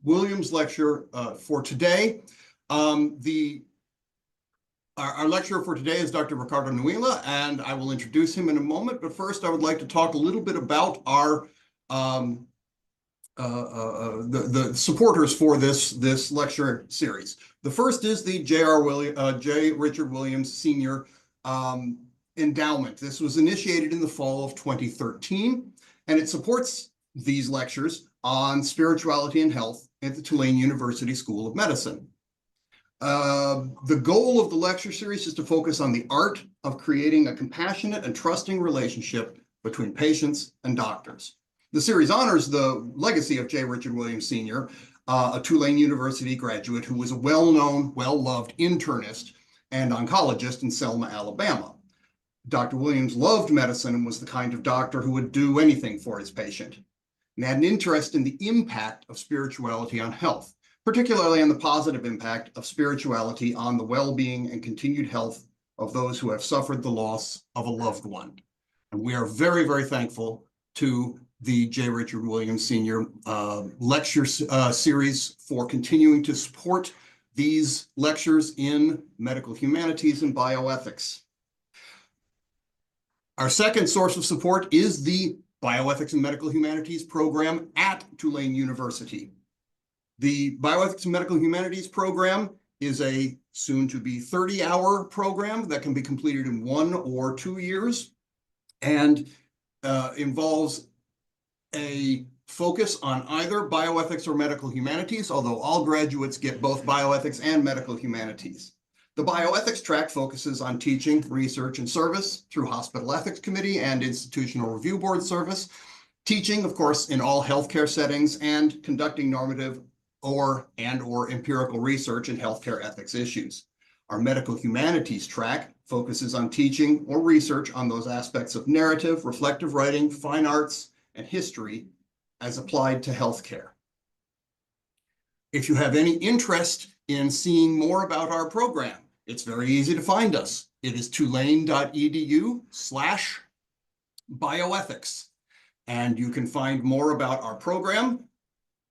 Williams lecture for today. Our lecturer for today is Dr. Ricardo Nuila, and I will introduce him in a moment. But first, I would like to talk a little bit about our the supporters for this lecture series. The first is the J. Richard Williams Senior Endowment. This was initiated in the fall of 2013, and it supports these lectures on spirituality and health at the Tulane University School of Medicine. The goal of the lecture series is to focus on the art of creating a compassionate and trusting relationship between patients and doctors. The series honors the legacy of J. Richard Williams Sr., a Tulane University graduate who was a well-known, well-loved internist and oncologist in Selma, Alabama. Dr. Williams loved medicine and was the kind of doctor who would do anything for his patient, and had an interest in the impact of spirituality on health, particularly on the positive impact of spirituality on the well-being and continued health of those who have suffered the loss of a loved one. And we are very, very thankful to the J. Richard Williams Sr. Lecture series for continuing to support these lectures in medical humanities and bioethics. Our second source of support is the Bioethics and Medical Humanities program at Tulane University. The Bioethics and Medical Humanities program is a soon-to-be 30-hour program that can be completed in 1 or 2 years and involves a focus on either bioethics or medical humanities, although all graduates get both bioethics and medical humanities. The bioethics track focuses on teaching, research, and service through Hospital Ethics Committee and Institutional Review Board service, teaching, of course, in all healthcare settings, and conducting normative or empirical research in healthcare ethics issues. Our medical humanities track focuses on teaching or research on those aspects of narrative, reflective writing, fine arts, and history as applied to healthcare. If you have any interest in seeing more about our program, it's very easy to find us. It is tulane.edu/bioethics. And you can find more about our program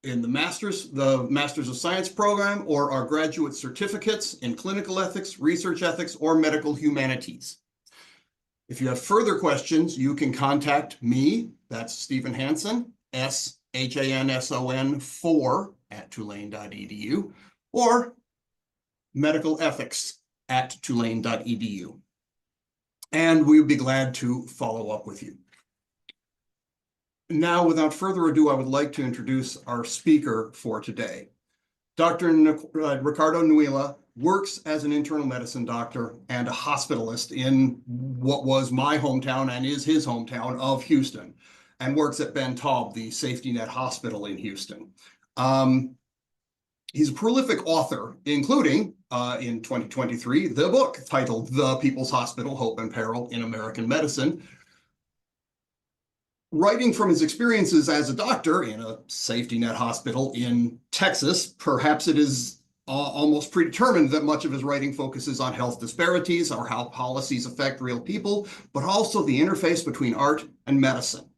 in the Masters of Science program, or our graduate certificates in clinical ethics, research ethics, or medical humanities. If you have further questions, you can contact me, that's Stephen Hanson, SHANSON 4@tulane.edu, or medicalethics@tulane.edu. And we would be glad to follow up with you. Now, without further ado, I would like to introduce our speaker for today. Dr. Ricardo Nuila works as an internal medicine doctor and a hospitalist in what was my hometown and is his hometown of Houston, and works at Ben Taub, the safety net hospital in Houston. He's a prolific author, including, in 2023, the book titled The People's Hospital, Hope and Peril in American Medicine. Writing from his experiences as a doctor in a safety net hospital in Texas, perhaps it is almost predetermined that much of his writing focuses on health disparities or how policies affect real people, but also the interface between art and medicine.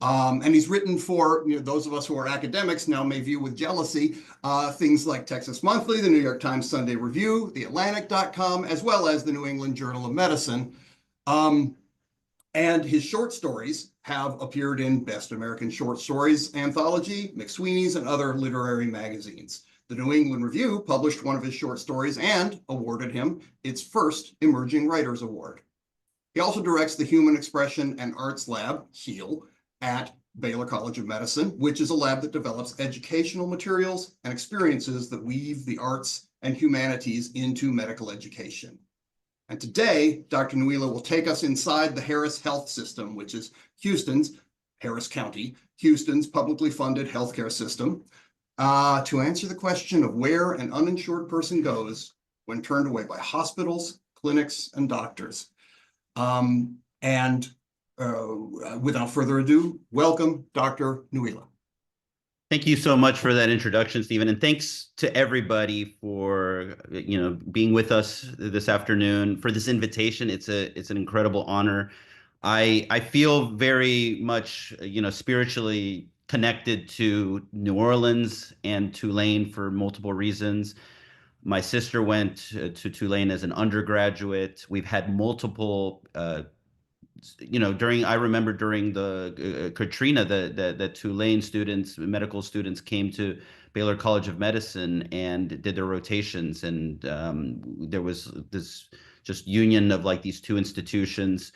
And he's written for, those of us who are academics now may view with jealousy, things like Texas Monthly, the New York Times Sunday Review, theatlantic.com, as well as the New England Journal of Medicine. And his short stories have appeared in Best American Short Stories Anthology, McSweeney's, and other literary magazines. The New England Review published one of his short stories and awarded him its first Emerging Writers Award. He also directs the Human Expression and Arts Lab, HEAL, at Baylor College of Medicine, which is a lab that develops educational materials and experiences that weave the arts and humanities into medical education. And today, Dr. Nuila will take us inside the Harris Health System, which is Harris County, Houston's publicly funded healthcare system, to answer the question of where an uninsured person goes when turned away by hospitals, clinics, and doctors. Without further ado, welcome, Dr. Nuila. Thank you so much for that introduction, Stephen, and thanks to everybody for being with us this afternoon, for this invitation. It's an incredible honor. I feel very much spiritually connected to New Orleans and Tulane for multiple reasons. My sister went to Tulane as an undergraduate. We've had multiple, I remember during the Katrina, the Tulane students, medical students came to Baylor College of Medicine and did their rotations. And there was this just union of like these two institutions.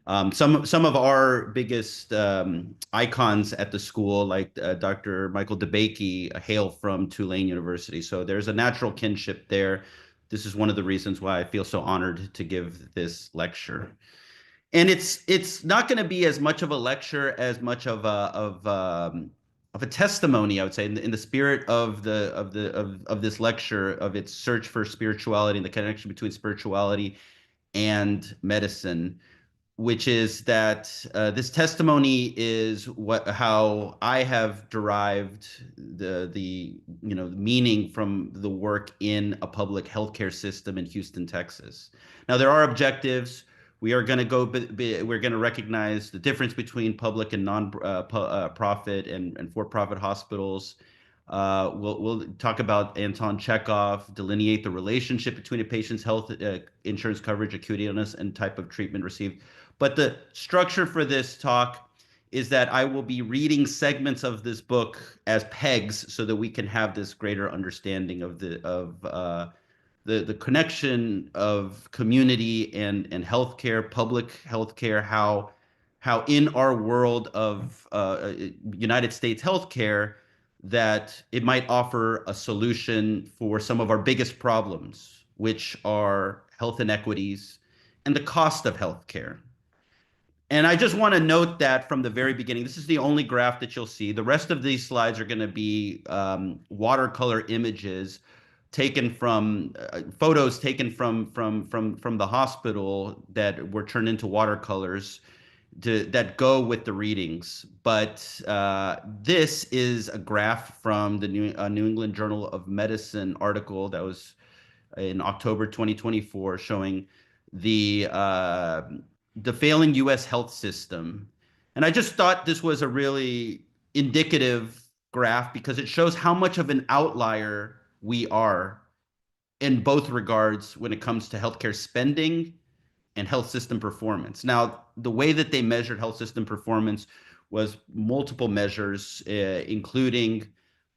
Some of our biggest icons at the school, like Dr. Michael DeBakey, hail from Tulane University. So there's a natural kinship there. This is one of the reasons why I feel so honored to give this lecture. And it's not going to be as much of a lecture as much of a testimony, I would say, in the spirit of this lecture, of its search for spirituality and the connection between spirituality and medicine, which is that this testimony is how I have derived the meaning from the work in a public healthcare system in Houston, Texas. Now there are objectives. We are going to we're going to recognize the difference between public and non-profit and for-profit hospitals. We'll talk about Anton Chekhov, delineate the relationship between a patient's health insurance coverage, acuity illness, and type of treatment received. But the structure for this talk is that I will be reading segments of this book as pegs so that we can have this greater understanding of the connection of community and healthcare, public healthcare, how in our world of United States healthcare that it might offer a solution for some of our biggest problems, which are health inequities and the cost of healthcare. And I just want to note that from the very beginning, this is the only graph that you'll see. The rest of these slides are going to be watercolor images taken from photos taken from the hospital that were turned into watercolors that go with the readings. But this is a graph from the New England Journal of Medicine article that was in October 2024 showing the failing U.S. health system. And I just thought this was a really indicative graph because it shows how much of an outlier we are in both regards when it comes to healthcare spending and health system performance. Now, the way that they measured health system performance was multiple measures, including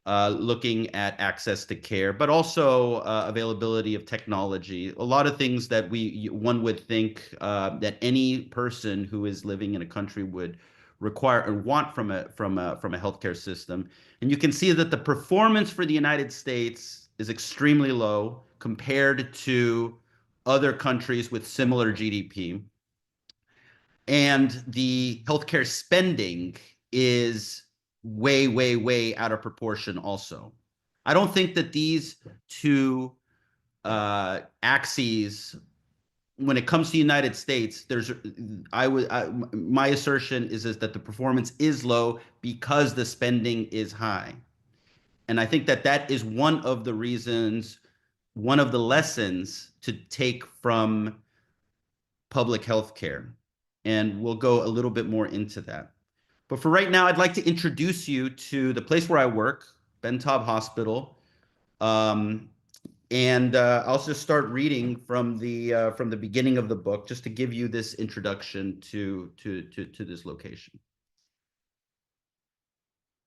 looking at access to care, but also availability of technology. A lot of things that one would think that any person who is living in a country would require or want from a healthcare system. And you can see that the performance for the United States is extremely low compared to other countries with similar GDP. And the healthcare spending is way, way, way out of proportion also. I don't think that these two axes, when it comes to the United States, my assertion is that the performance is low because the spending is high. And I think that is one of the reasons, one of the lessons to take from public health care. And we'll go a little bit more into that. But for right now, I'd like to introduce you to the place where I work, Ben Taub Hospital. And I'll just start reading from the beginning of the book, just to give you this introduction to this location.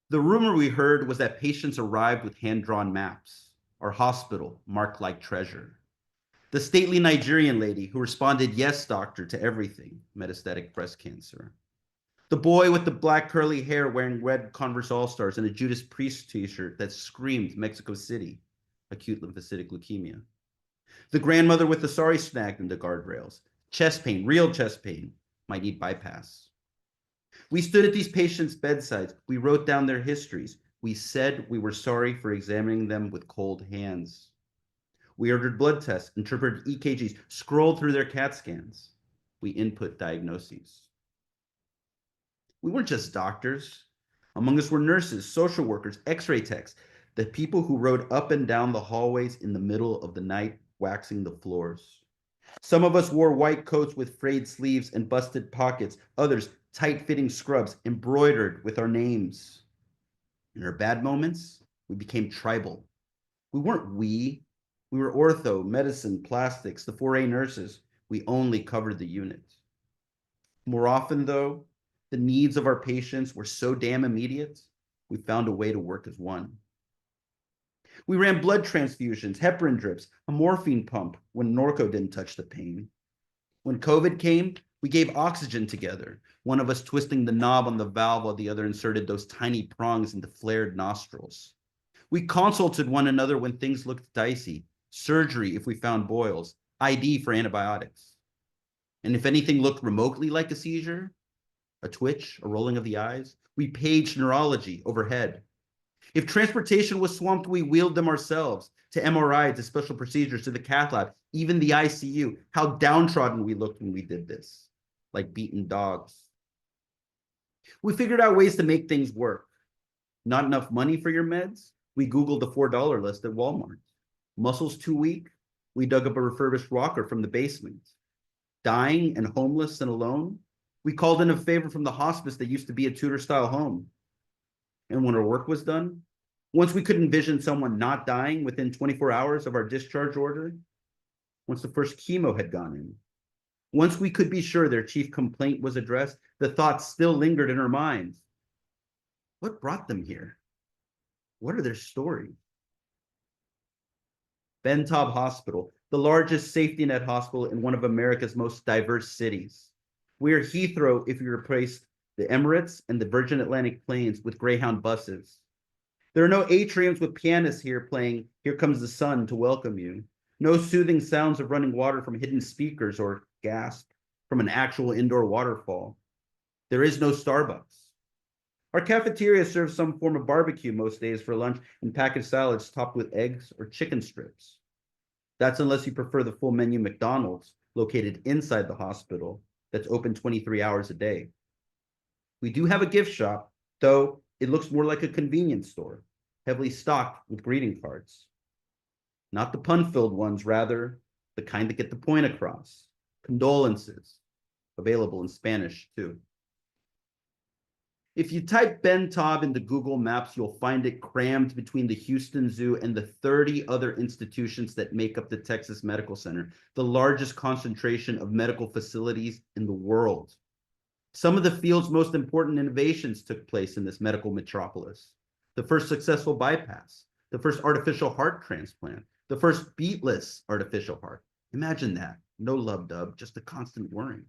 The rumor we heard was that patients arrived with hand-drawn maps, our hospital marked like treasure. The stately Nigerian lady who responded, "Yes, doctor," to everything, metastatic breast cancer. The boy with the black curly hair wearing red Converse All-Stars and a Judas Priest t-shirt that screamed Mexico City, acute lymphocytic leukemia. The grandmother with the sari snagged into guardrails, chest pain, real chest pain, might need bypass. We stood at these patients' bedsides. We wrote down their histories. We said we were sorry for examining them with cold hands. We ordered blood tests, interpreted EKGs, scrolled through their CAT scans. We input diagnoses. We weren't just doctors. Among us were nurses, social workers, x-ray techs, the people who rode up and down the hallways in the middle of the night, waxing the floors. Some of us wore white coats with frayed sleeves and busted pockets, others tight-fitting scrubs embroidered with our names. In our bad moments, we became tribal. We weren't we. We were ortho, medicine, plastics, the 4A nurses. We only covered the unit. More often, though, the needs of our patients were so damn immediate, we found a way to work as one. We ran blood transfusions, heparin drips, a morphine pump when Norco didn't touch the pain. When COVID came, we gave oxygen together, one of us twisting the knob on the valve while the other inserted those tiny prongs into flared nostrils. We consulted one another when things looked dicey, surgery if we found boils, ID for antibiotics. And if anything looked remotely like a seizure, a twitch, a rolling of the eyes, we paged neurology overhead. If transportation was swamped, we wheeled them ourselves to MRI, to special procedures, to the cath lab, even the ICU. How downtrodden we looked when we did this, like beaten dogs. We figured out ways to make things work. Not enough money for your meds? We Googled the $4 list at Walmart. Muscles too weak? We dug up a refurbished rocker from the basement. Dying and homeless and alone? We called in a favor from the hospice that used to be a Tudor-style home. And when our work was done, once we could envision someone not dying within 24 hours of our discharge order, once the first chemo had gone in, once we could be sure their chief complaint was addressed, the thoughts still lingered in our minds. What brought them here? What are their stories? Ben Taub Hospital, the largest safety net hospital in one of America's most diverse cities. We are Heathrow if you replace the Emirates and the Virgin Atlantic planes with Greyhound buses. There are no atriums with pianists here playing Here Comes the Sun to welcome you. No soothing sounds of running water from hidden speakers or gasp from an actual indoor waterfall. There is no Starbucks. Our cafeteria serves some form of barbecue most days for lunch and packaged salads topped with eggs or chicken strips. That's unless you prefer the full menu McDonald's located inside the hospital that's open 23 hours a day. We do have a gift shop, though it looks more like a convenience store, heavily stocked with greeting cards. Not the pun-filled ones, rather, the kind that get the point across. Condolences, available in Spanish, too. If you type Ben Taub into Google Maps, you'll find it crammed between the Houston Zoo and the 30 other institutions that make up the Texas Medical Center, the largest concentration of medical facilities in the world. Some of the field's most important innovations took place in this medical metropolis. The first successful bypass, the first artificial heart transplant, the first beatless artificial heart. Imagine that, no love dub, just a constant worrying.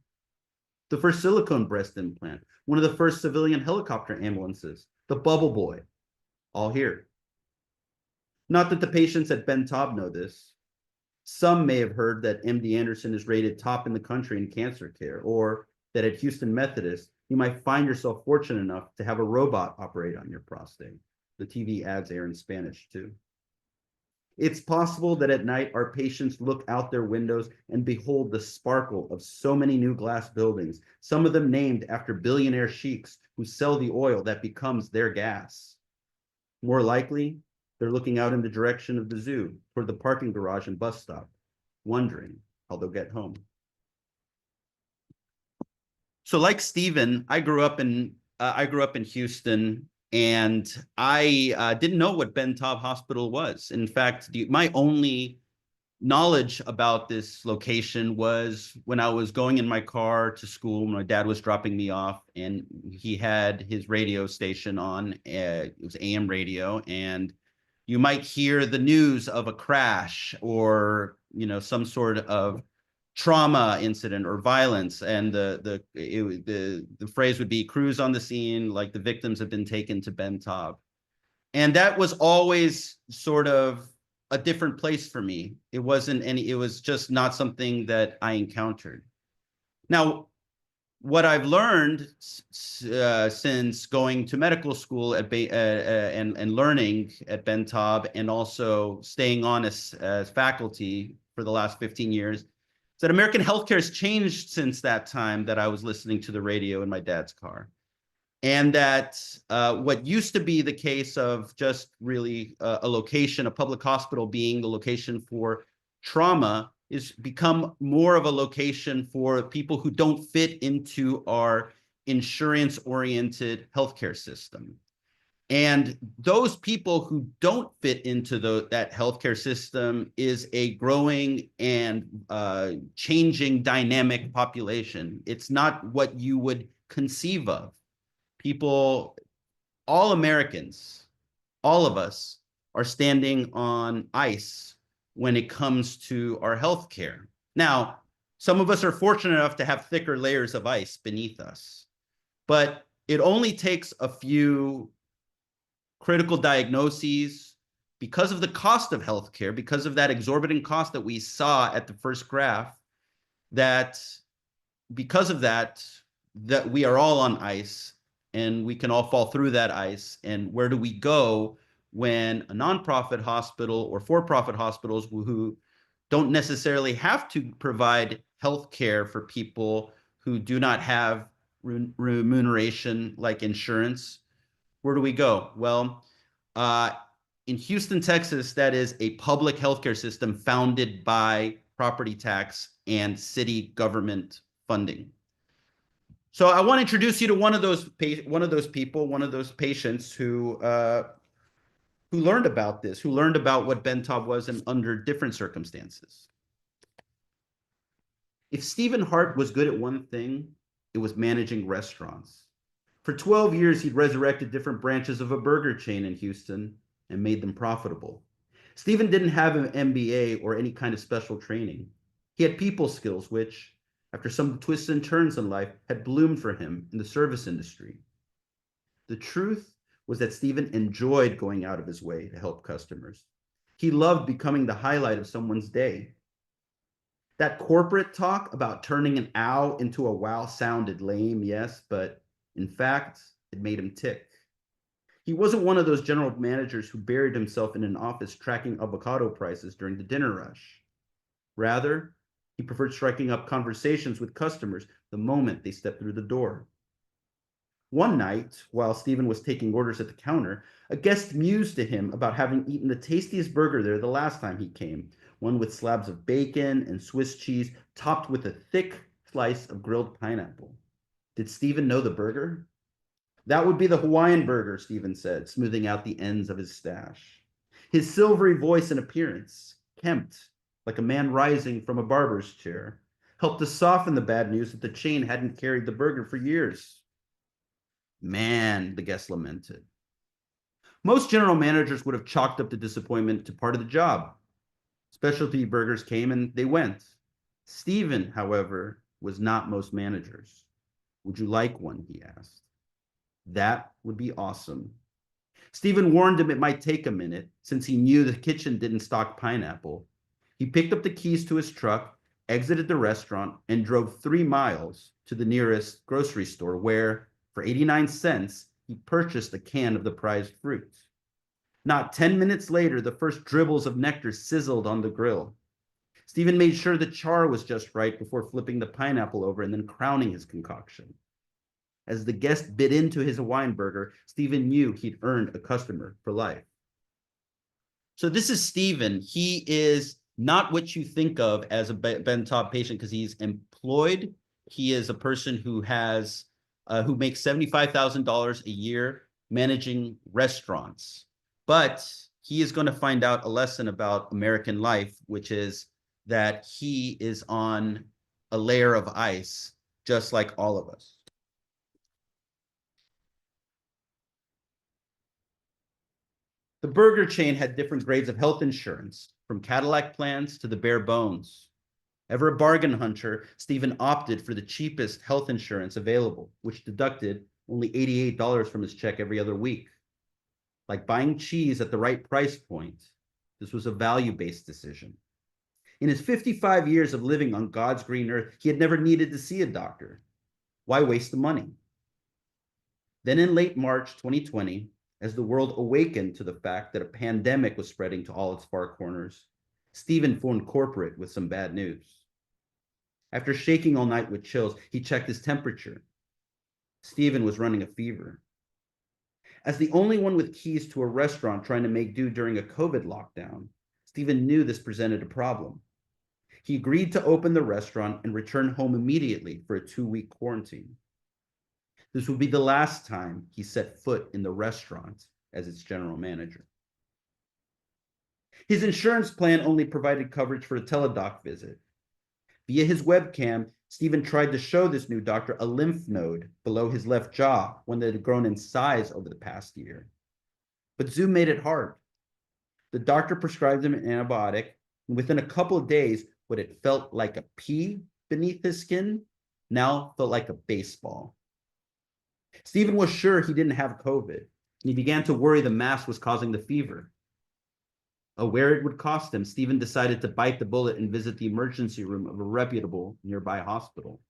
The first silicone breast implant, one of the first civilian helicopter ambulances, the Bubble Boy, all here. Not that the patients at Ben Taub know this. Some may have heard that MD Anderson is rated top in the country in cancer care, or that at Houston Methodist, you might find yourself fortunate enough to have a robot operate on your prostate. The TV ads air in Spanish too. It's possible that at night our patients look out their windows and behold the sparkle of so many new glass buildings, some of them named after billionaire sheiks who sell the oil that becomes their gas. More likely, they're looking out in the direction of the zoo, toward the parking garage and bus stop, wondering how they'll get home. So like Stephen, I grew up in Houston, and I didn't know what Ben Taub Hospital was. In fact, my only knowledge about this location was when I was going in my car to school. My dad was dropping me off, and he had his radio station on. It was AM radio, and you might hear the news of a crash or some sort of trauma incident or violence, and the phrase would be crews on the scene, like the victims have been taken to Ben Taub. And that was always sort of a different place for me. It was just not something that I encountered. Now, what I've learned since going to medical school and learning at Ben Taub, and also staying on as faculty for the last 15 years, that American healthcare has changed since that time that I was listening to the radio in my dad's car. And that what used to be the case of just really a location, a public hospital being the location for trauma, is become more of a location for people who don't fit into our insurance-oriented healthcare system. And those people who don't fit into that healthcare system is a growing and changing dynamic population. It's not what you would conceive of. People, all Americans, all of us are standing on ice when it comes to our healthcare. Now, some of us are fortunate enough to have thicker layers of ice beneath us, but it only takes a few critical diagnoses because of the cost of healthcare, because of that exorbitant cost that we saw at the first graph, that because of that, that we are all on ice and we can all fall through that ice. And where do we go when a nonprofit hospital or for-profit hospitals who don't necessarily have to provide health care for people who do not have remuneration like insurance? Where do we go? Well, uh, in Houston, Texas, that is a public healthcare system founded by property tax and city government funding. So I want to introduce you to one of those people, one of those patients who learned about this, who learned about what Bentov was and under different circumstances. If Stephen Hart was good at one thing, it was managing restaurants. For 12 years, he'd resurrected different branches of a burger chain in Houston and made them profitable. Stephen didn't have an MBA or any kind of special training. He had people skills, which, after some twists and turns in life, had bloomed for him in the service industry. The truth was that Stephen enjoyed going out of his way to help customers. He loved becoming the highlight of someone's day. That corporate talk about turning an ow into a wow sounded lame, yes, but in fact, it made him tick. He wasn't one of those general managers who buried himself in an office tracking avocado prices during the dinner rush. Rather, he preferred striking up conversations with customers the moment they stepped through the door. One night, while Stephen was taking orders at the counter, a guest mused to him about having eaten the tastiest burger there the last time he came, one with slabs of bacon and Swiss cheese topped with a thick slice of grilled pineapple. Did Stephen know the burger? That would be the Hawaiian burger, Stephen said, smoothing out the ends of his stash. His silvery voice and appearance, kempt like a man rising from a barber's chair, helped to soften the bad news that the chain hadn't carried the burger for years. Man, the guest lamented. Most general managers would have chalked up the disappointment to part of the job. Specialty burgers came and they went. Stephen, however, was not most managers. Would you like one? He asked. That would be awesome. Stephen warned him it might take a minute, since he knew the kitchen didn't stock pineapple. He picked up the keys to his truck, exited the restaurant, and drove 3 miles to the nearest grocery store where, for 89 cents, he purchased a can of the prized fruit. Not 10 minutes later, the first dribbles of nectar sizzled on the grill. Stephen made sure the char was just right before flipping the pineapple over and then crowning his concoction. As the guest bit into his Hawaiian burger, Stephen knew he'd earned a customer for life. So this is Stephen. He is not what you think of as a Bentov patient because he's employed. He is a person who has who makes $75,000 a year managing restaurants. But he is going to find out a lesson about American life, which is that he is on a layer of ice, just like all of us. The burger chain had different grades of health insurance, from Cadillac plans to the bare bones. Ever a bargain hunter, Stephen opted for the cheapest health insurance available, which deducted only $88 from his check every other week. Like buying cheese at the right price point, this was a value-based decision. In his 55 years of living on God's green earth, he had never needed to see a doctor. Why waste the money? Then in late March 2020, as the world awakened to the fact that a pandemic was spreading to all its far corners, Stephen phoned corporate with some bad news. After shaking all night with chills, he checked his temperature. Stephen was running a fever. As the only one with keys to a restaurant trying to make do during a COVID lockdown, Stephen knew this presented a problem. He agreed to open the restaurant and return home immediately for a 2-week quarantine. This would be the last time he set foot in the restaurant as its general manager. His insurance plan only provided coverage for a teledoc visit. Via his webcam, Stephen tried to show this new doctor a lymph node below his left jaw, one that had grown in size over the past year. But Zoom made it hard. The doctor prescribed him an antibiotic, and within a couple of days, what it felt like a pea beneath his skin now felt like a baseball. Stephen was sure he didn't have COVID, and he began to worry the mask was causing the fever. Aware it would cost him, Stephen decided to bite the bullet and visit the emergency room of a reputable nearby hospital.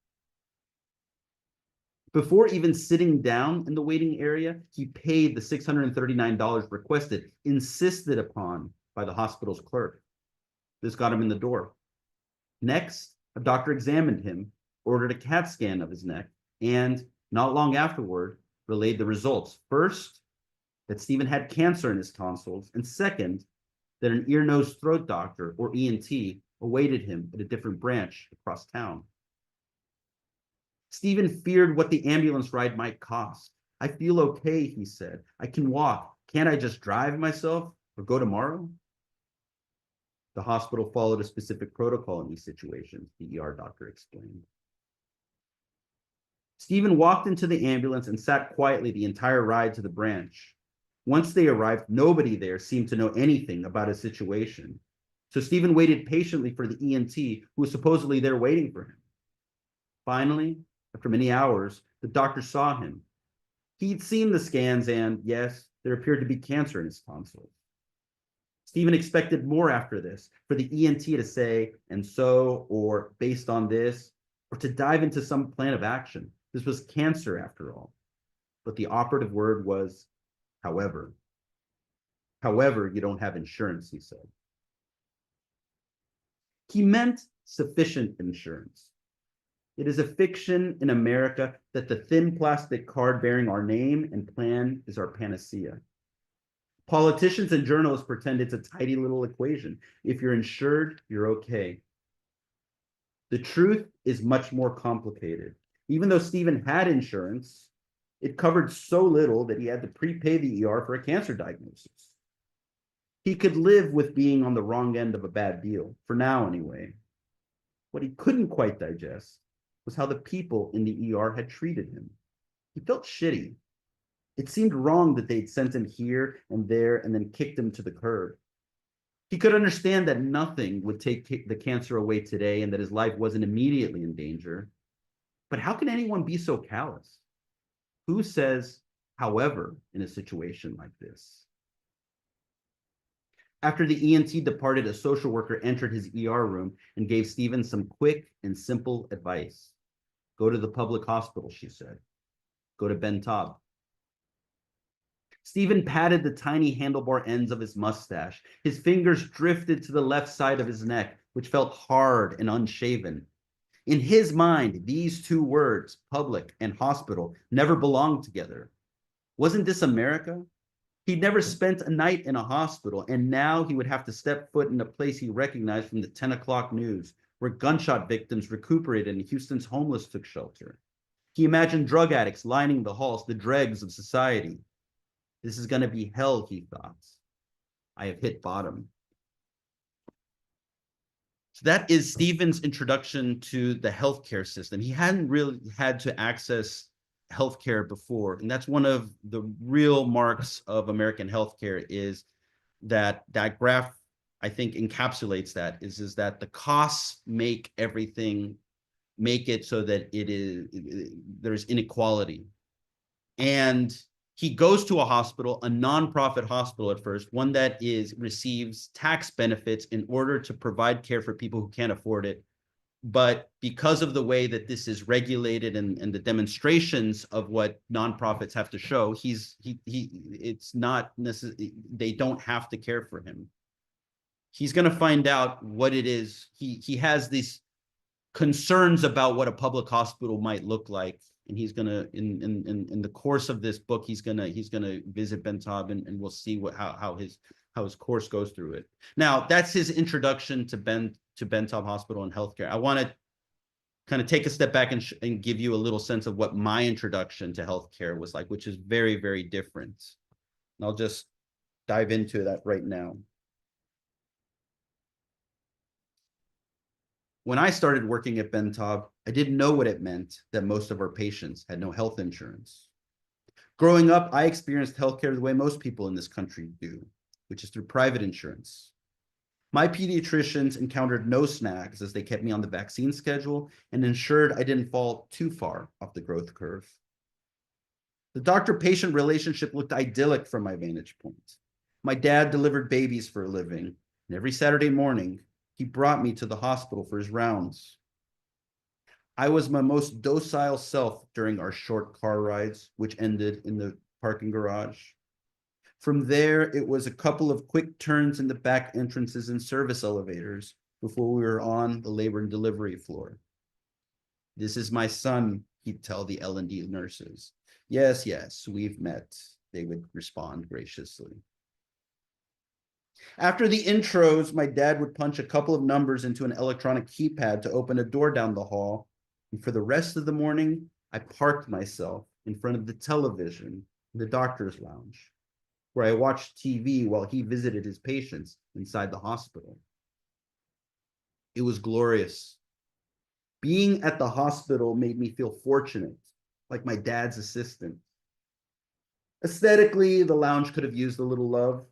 Before even sitting down in the waiting area, he paid the $639 requested, insisted upon by the hospital's clerk. This got him in the door. Next, a doctor examined him, ordered a CAT scan of his neck, and not long afterward, relayed the results. First, that Stephen had cancer in his tonsils, and second, that an ear, nose, throat doctor, or ENT, awaited him at a different branch across town. Stephen feared what the ambulance ride might cost. I feel okay, he said. I can walk. Can't I just drive myself or go tomorrow? The hospital followed a specific protocol in these situations, the ER doctor explained. Stephen walked into the ambulance and sat quietly the entire ride to the branch. Once they arrived, nobody there seemed to know anything about his situation. So Stephen waited patiently for the ENT, who was supposedly there waiting for him. Finally, after many hours, the doctor saw him. He'd seen the scans and, yes, there appeared to be cancer in his tonsils. Stephen expected more after this, for the ENT to say, and so, or based on this, or to dive into some plan of action. This was cancer after all. But the operative word was, however. However, you don't have insurance, he said. He meant sufficient insurance. It is a fiction in America that the thin plastic card bearing our name and plan is our panacea. Politicians and journalists pretend it's a tidy little equation. If you're insured, you're okay. The truth is much more complicated. Even though Stephen had insurance, it covered so little that he had to prepay the ER for a cancer diagnosis. He could live with being on the wrong end of a bad deal, for now anyway. What he couldn't quite digest was how the people in the ER had treated him. He felt shitty. It seemed wrong that they'd sent him here and there and then kicked him to the curb. He could understand that nothing would take the cancer away today and that his life wasn't immediately in danger. But how can anyone be so callous? Who says, however, in a situation like this? After the ENT departed, a social worker entered his ER room and gave Stephen some quick and simple advice. Go to the public hospital, she said. Go to Ben Taub. Stephen patted the tiny handlebar ends of his mustache. His fingers drifted to the left side of his neck, which felt hard and unshaven. In his mind, these two words, public and hospital, never belonged together. Wasn't this America? He'd never spent a night in a hospital, and now he would have to step foot in a place he recognized from the 10 o'clock news, where gunshot victims recuperated and Houston's homeless took shelter. He imagined drug addicts lining the halls, the dregs of society. This is going to be hell, he thought. I have hit bottom. So that is Stephen's introduction to the healthcare system. He hadn't really had to access healthcare before, and that's one of the real marks of American healthcare is that graph, I think, encapsulates that, is that the costs make it so that there's inequality. And he goes to a hospital, a nonprofit hospital at first, one that receives tax benefits in order to provide care for people who can't afford it. But because of the way that this is regulated and the demonstrations of what nonprofits have to show, it's not necessary. They don't have to care for him. He's going to find out what it is. He has these concerns about what a public hospital might look like, and he's going to in the course of this book he's going to visit Ben Taub, and we'll see how his course goes through it. Now that's his introduction to Ben Taub Hospital and healthcare. I want to kind of take a step back and give you a little sense of what my introduction to healthcare was like, which is very, very different. I'll just dive into that right now. When I started working at Bentov, I didn't know what it meant that most of our patients had no health insurance. Growing up, I experienced healthcare the way most people in this country do, which is through private insurance. My pediatricians encountered no snags as they kept me on the vaccine schedule and ensured I didn't fall too far off the growth curve. The doctor-patient relationship looked idyllic from my vantage point. My dad delivered babies for a living, and every Saturday morning, he brought me to the hospital for his rounds. I was my most docile self during our short car rides, which ended in the parking garage. From there, it was a couple of quick turns in the back entrances and service elevators before we were on the labor and delivery floor. This is my son, he'd tell the L&D nurses. Yes, yes, we've met, they would respond graciously. After the intros, my dad would punch a couple of numbers into an electronic keypad to open a door down the hall. And for the rest of the morning, I parked myself in front of the television in the doctor's lounge, where I watched TV while he visited his patients inside the hospital. It was glorious. Being at the hospital made me feel fortunate, like my dad's assistant. Aesthetically, the lounge could have used a little love.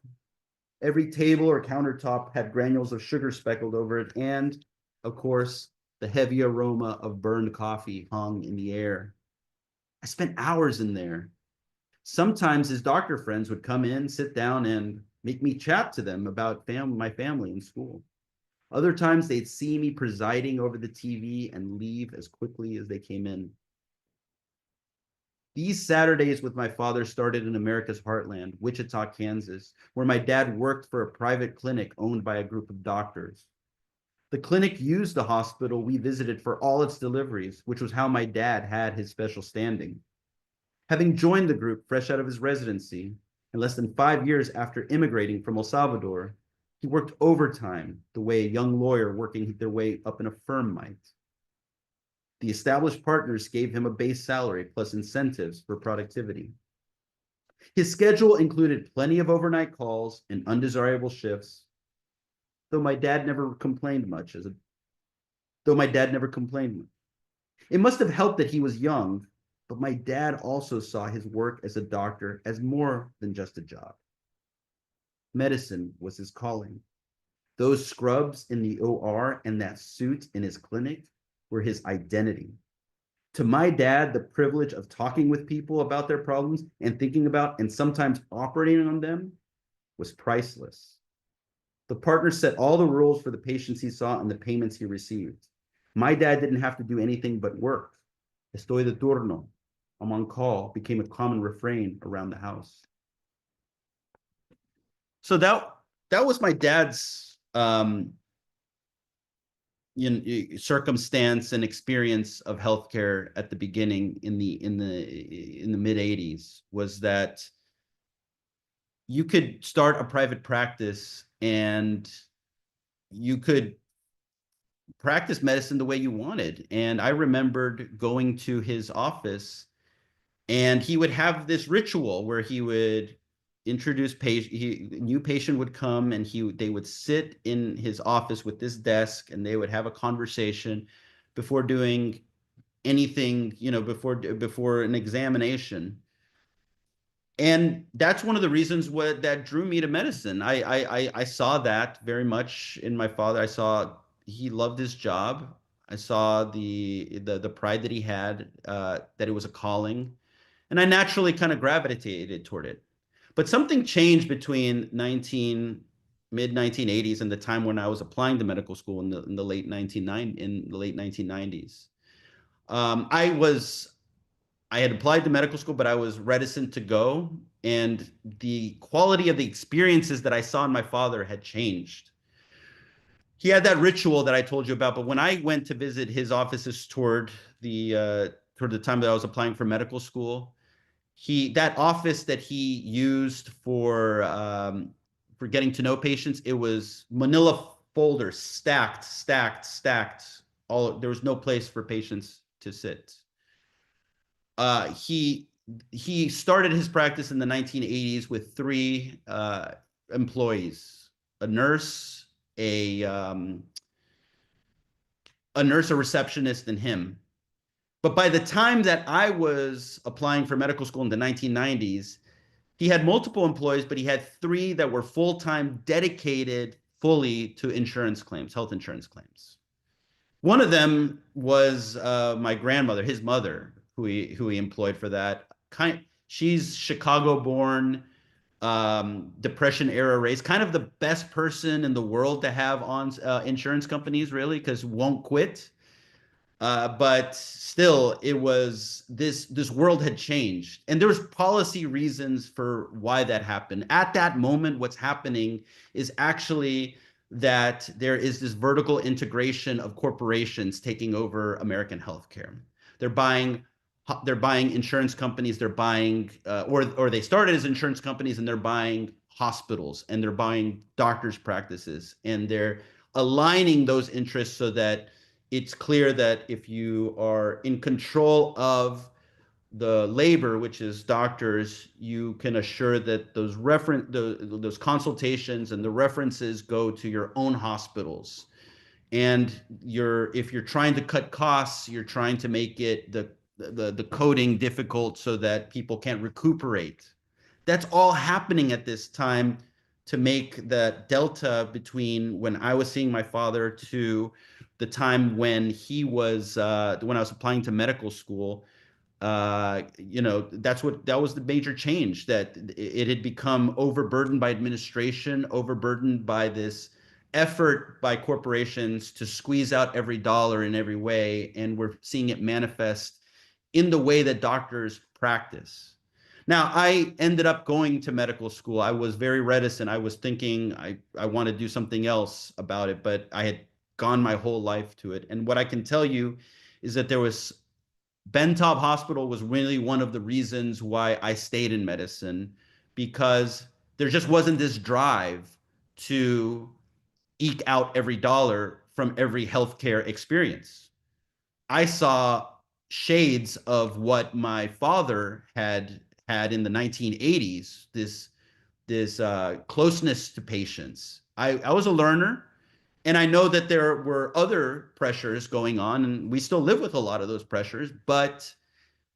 Every table or countertop had granules of sugar speckled over it, and, of course, the heavy aroma of burned coffee hung in the air. I spent hours in there. Sometimes his doctor friends would come in, sit down, and make me chat to them about my family and school. Other times they'd see me presiding over the TV and leave as quickly as they came in. These Saturdays with my father started in America's heartland, Wichita, Kansas, where my dad worked for a private clinic owned by a group of doctors. The clinic used the hospital we visited for all its deliveries, which was how my dad had his special standing. Having joined the group fresh out of his residency, and less than 5 years after immigrating from El Salvador, he worked overtime the way a young lawyer working their way up in a firm might. The established partners gave him a base salary plus incentives for productivity. His schedule included plenty of overnight calls and undesirable shifts, though my dad never complained much. It must have helped that he was young, but my dad also saw his work as a doctor as more than just a job. Medicine was his calling. Those scrubs in the OR and that suit in his clinic were his identity. To my dad, the privilege of talking with people about their problems and thinking about and sometimes operating on them was priceless. The partner set all the rules for the patients he saw and the payments he received. My dad didn't have to do anything but work. Estoy de turno, I'm on call, became a common refrain around the house. So that was my dad's circumstance and experience of healthcare at the beginning in the mid 80s, was that you could start a private practice and you could practice medicine the way you wanted. And I remembered going to his office, and he would have this ritual where he would introduce new patient would come, and they would sit in his office with this desk, and they would have a conversation before doing anything, before an examination. And that's one of the reasons that drew me to medicine. I saw that very much in my father. I saw he loved his job. I saw the pride that he had, that it was a calling, and I naturally kind of gravitated toward it. But something changed between mid 1980s and the time when I was applying to medical school in the late 1990s. I had applied to medical school, but I was reticent to go. And the quality of the experiences that I saw in my father had changed. He had that ritual that I told you about, but when I went to visit his offices toward the time that I was applying for medical school, that office that he used for getting to know patients, it was manila folders, stacked. There was no place for patients to sit. he started his practice in the 1980s with three employees: a nurse, a um, a nurse, a receptionist, and him. But by the time that I was applying for medical school in the 1990s, he had multiple employees, but he had three that were full-time, dedicated fully to insurance claims, health insurance claims. One of them was my grandmother, his mother, who he employed for that. She's Chicago-born, Depression era race, kind of the best person in the world to have on insurance companies, really, because won't quit. But still, it was this world had changed, and there was policy reasons for why that happened. At that moment, what's happening is actually that there is this vertical integration of corporations taking over American healthcare. They're buying they're buying insurance companies, they're buying or they started as insurance companies and they're buying hospitals and they're buying doctors' practices, and they're aligning those interests so that it's clear that if you are in control of the labor, which is doctors, you can assure that those consultations and the references go to your own hospitals. And if you're trying to cut costs, you're trying to make it the coding difficult so that people can't recuperate. That's all happening at this time to make the delta between when I was seeing my father to the time when when I was applying to medical school. That was the major change, that it had become overburdened by administration, overburdened by this effort by corporations to squeeze out every dollar in every way, and we're seeing it manifest in the way that doctors practice. Now, I ended up going to medical school. I was very reticent. I was thinking I want to do something else about it, but I had gone my whole life to it. And what I can tell you is that Bentop Hospital was really one of the reasons why I stayed in medicine, because there just wasn't this drive to eke out every dollar from every healthcare experience. I saw shades of what my father had in the 1980s, this closeness to patients. I was a learner, and I know that there were other pressures going on, and we still live with a lot of those pressures, but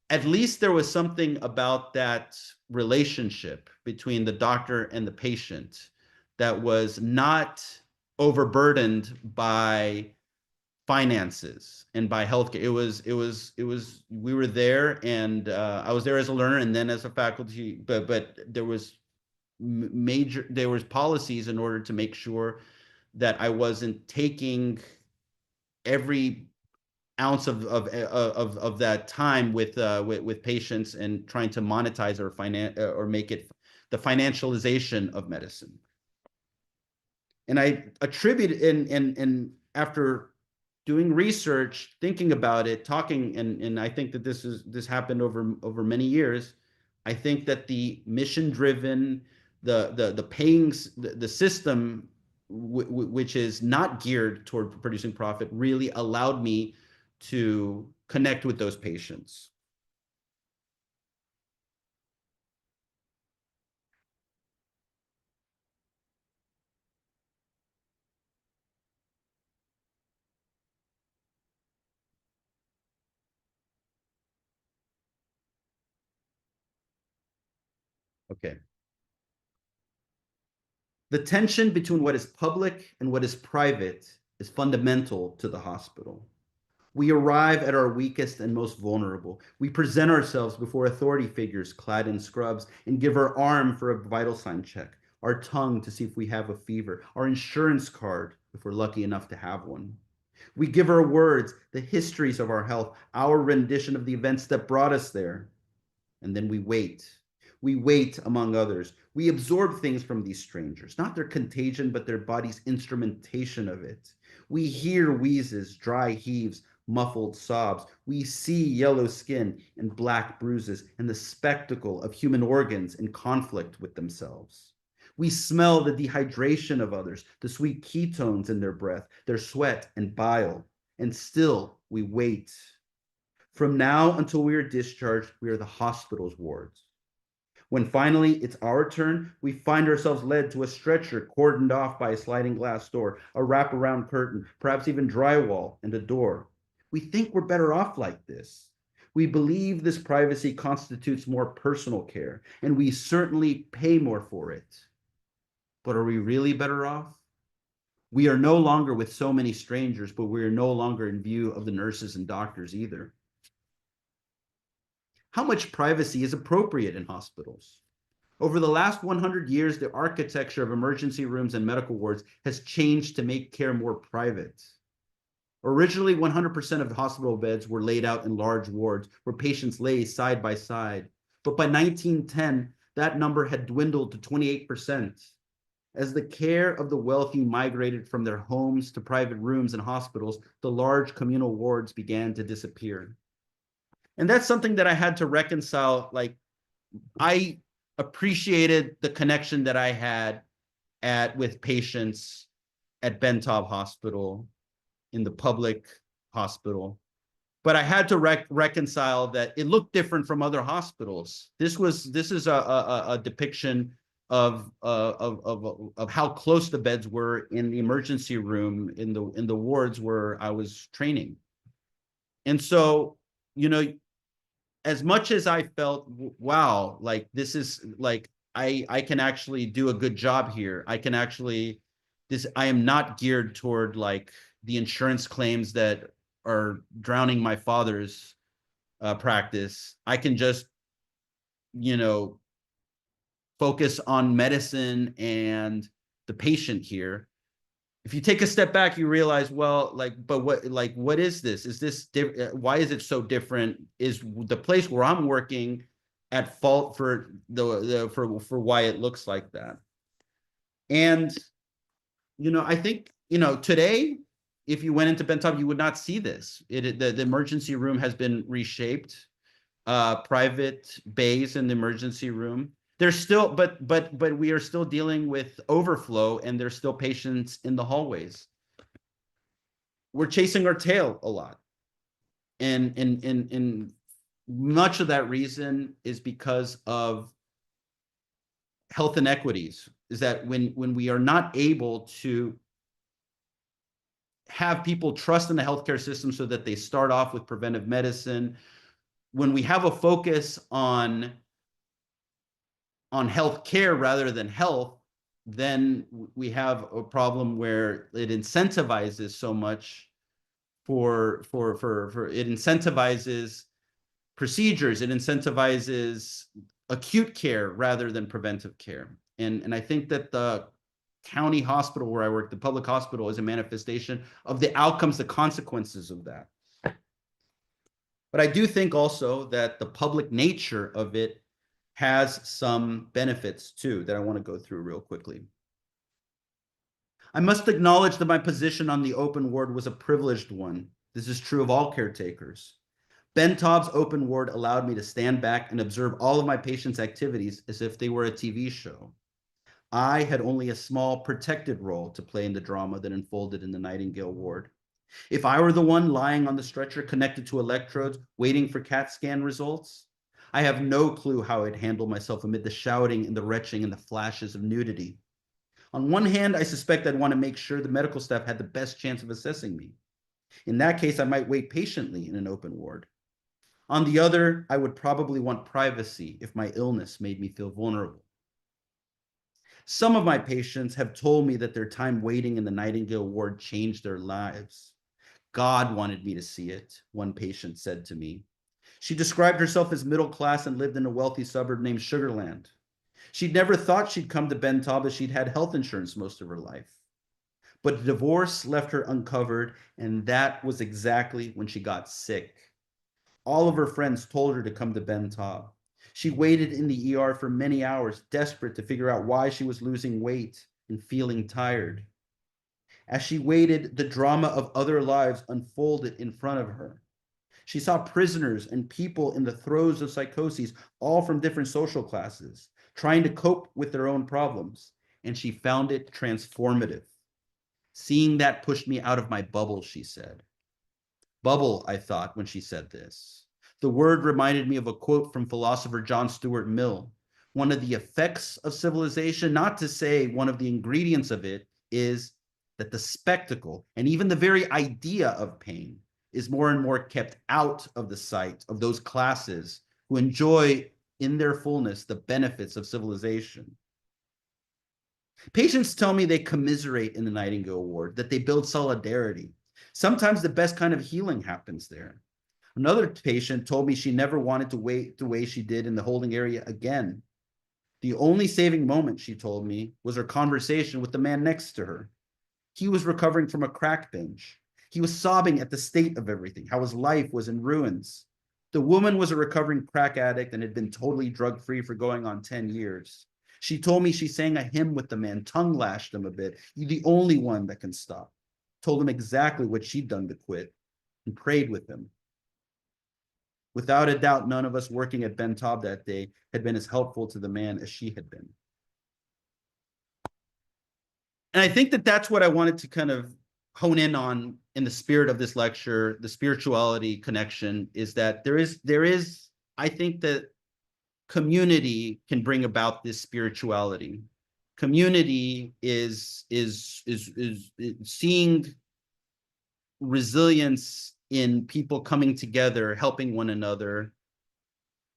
at least there was something about that relationship between the doctor and the patient that was not overburdened by finances and by healthcare. We were there, and I was there as a learner and then as a faculty, but there was policies in order to make sure that I wasn't taking every ounce of that time with patients and trying to monetize or make it the financialization of medicine. And I attribute and after doing research, thinking about it, talking, and I think that this happened over many years. I think that the mission driven, the paying, the system which is not geared toward producing profit, really allowed me to connect with those patients. Okay. The tension between what is public and what is private is fundamental to the hospital. We arrive at our weakest and most vulnerable. We present ourselves before authority figures clad in scrubs and give our arm for a vital sign check, our tongue to see if we have a fever, our insurance card if we're lucky enough to have one. We give our words, the histories of our health, our rendition of the events that brought us there. And then we wait. We wait among others. We absorb things from these strangers, not their contagion, but their body's instrumentation of it. We hear wheezes, dry heaves, muffled sobs. We see yellow skin and black bruises and the spectacle of human organs in conflict with themselves. We smell the dehydration of others, the sweet ketones in their breath, their sweat and bile, and still we wait. From now until we are discharged, we are the hospital's wards. When finally it's our turn, we find ourselves led to a stretcher cordoned off by a sliding glass door, a wraparound curtain, perhaps even drywall and a door. We think we're better off like this. We believe this privacy constitutes more personal care, and we certainly pay more for it. But are we really better off? We are no longer with so many strangers, but we are no longer in view of the nurses and doctors either. How much privacy is appropriate in hospitals? Over the last 100 years, the architecture of emergency rooms and medical wards has changed to make care more private. Originally, 100% of the hospital beds were laid out in large wards where patients lay side by side. But by 1910, that number had dwindled to 28%. As the care of the wealthy migrated from their homes to private rooms and hospitals, the large communal wards began to disappear. And that's something that I had to reconcile. Like, I appreciated the connection that I had with patients at Bentov Hospital, in the public hospital, but I had to reconcile that it looked different from other hospitals. This is a depiction of how close the beds were in the emergency room, in the wards where I was training. And so, you know, as much as I felt, wow, like this is like, I can actually do a good job here. I can actually, I am not geared toward like the insurance claims that are drowning my father's practice. I can just, you know, focus on medicine and the patient here. If you take a step back, you realize, well, like, but what is this? Is this, why is it so different? Is the place where I'm working at fault for for why it looks like that? And, you know, I think, you know, today, if you went into Bentov, you would not see this. The emergency room has been reshaped. Private bays in the emergency room. There's still, but we are still dealing with overflow, and there's still patients in the hallways. We're chasing our tail a lot, and much of that reason is because of health inequities. Is that when we are not able to have people trust in the healthcare system so that they start off with preventive medicine, when we have a focus on healthcare rather than health, then we have a problem where it incentivizes so much for it incentivizes procedures, it incentivizes acute care rather than preventive care. And I think that the county hospital where I work, the public hospital, is a manifestation of the outcomes, the consequences of that. But I do think also that the public nature of it has some benefits too that I want to go through real quickly. I must acknowledge that my position on the open ward was a privileged one. This is true of all caretakers. Bentov's open ward allowed me to stand back and observe all of my patients' activities as if they were a TV show. I had only a small protected role to play in the drama that unfolded in the Nightingale ward. If I were the one lying on the stretcher connected to electrodes, waiting for CAT scan results, I have no clue how I'd handle myself amid the shouting and the retching and the flashes of nudity. On one hand, I suspect I'd want to make sure the medical staff had the best chance of assessing me. In that case, I might wait patiently in an open ward. On the other, I would probably want privacy if my illness made me feel vulnerable. Some of my patients have told me that their time waiting in the Nightingale ward changed their lives. God wanted me to see it, one patient said to me. She described herself as middle class and lived in a wealthy suburb named Sugarland. She'd never thought she'd come to Bentov as she'd had health insurance most of her life. But divorce left her uncovered, and that was exactly when she got sick. All of her friends told her to come to Bentov. She waited in the ER for many hours, desperate to figure out why she was losing weight and feeling tired. As she waited, the drama of other lives unfolded in front of her. She saw prisoners and people in the throes of psychoses, all from different social classes, trying to cope with their own problems, and she found it transformative. Seeing that pushed me out of my bubble, she said. Bubble, I thought when she said this. The word reminded me of a quote from philosopher John Stuart Mill. One of the effects of civilization, not to say one of the ingredients of it, is that the spectacle and even the very idea of pain is more and more kept out of the sight of those classes who enjoy in their fullness the benefits of civilization. Patients tell me they commiserate in the Nightingale Ward, that they build solidarity. Sometimes the best kind of healing happens there. Another patient told me she never wanted to wait the way she did in the holding area again. The only saving moment, she told me, was her conversation with the man next to her. He was recovering from a crack binge. He was sobbing at the state of everything, how his life was in ruins. The woman was a recovering crack addict and had been totally drug-free for going on 10 years. She told me she sang a hymn with the man, tongue-lashed him a bit. You're the only one that can stop. Told him exactly what she'd done to quit and prayed with him. Without a doubt, none of us working at Ben Taub that day had been as helpful to the man as she had been. And I think that that's what I wanted to kind of hone in on in the spirit of this lecture, the spirituality connection, is that there is, I think that community can bring about this spirituality. Community is seeing resilience in people coming together, helping one another.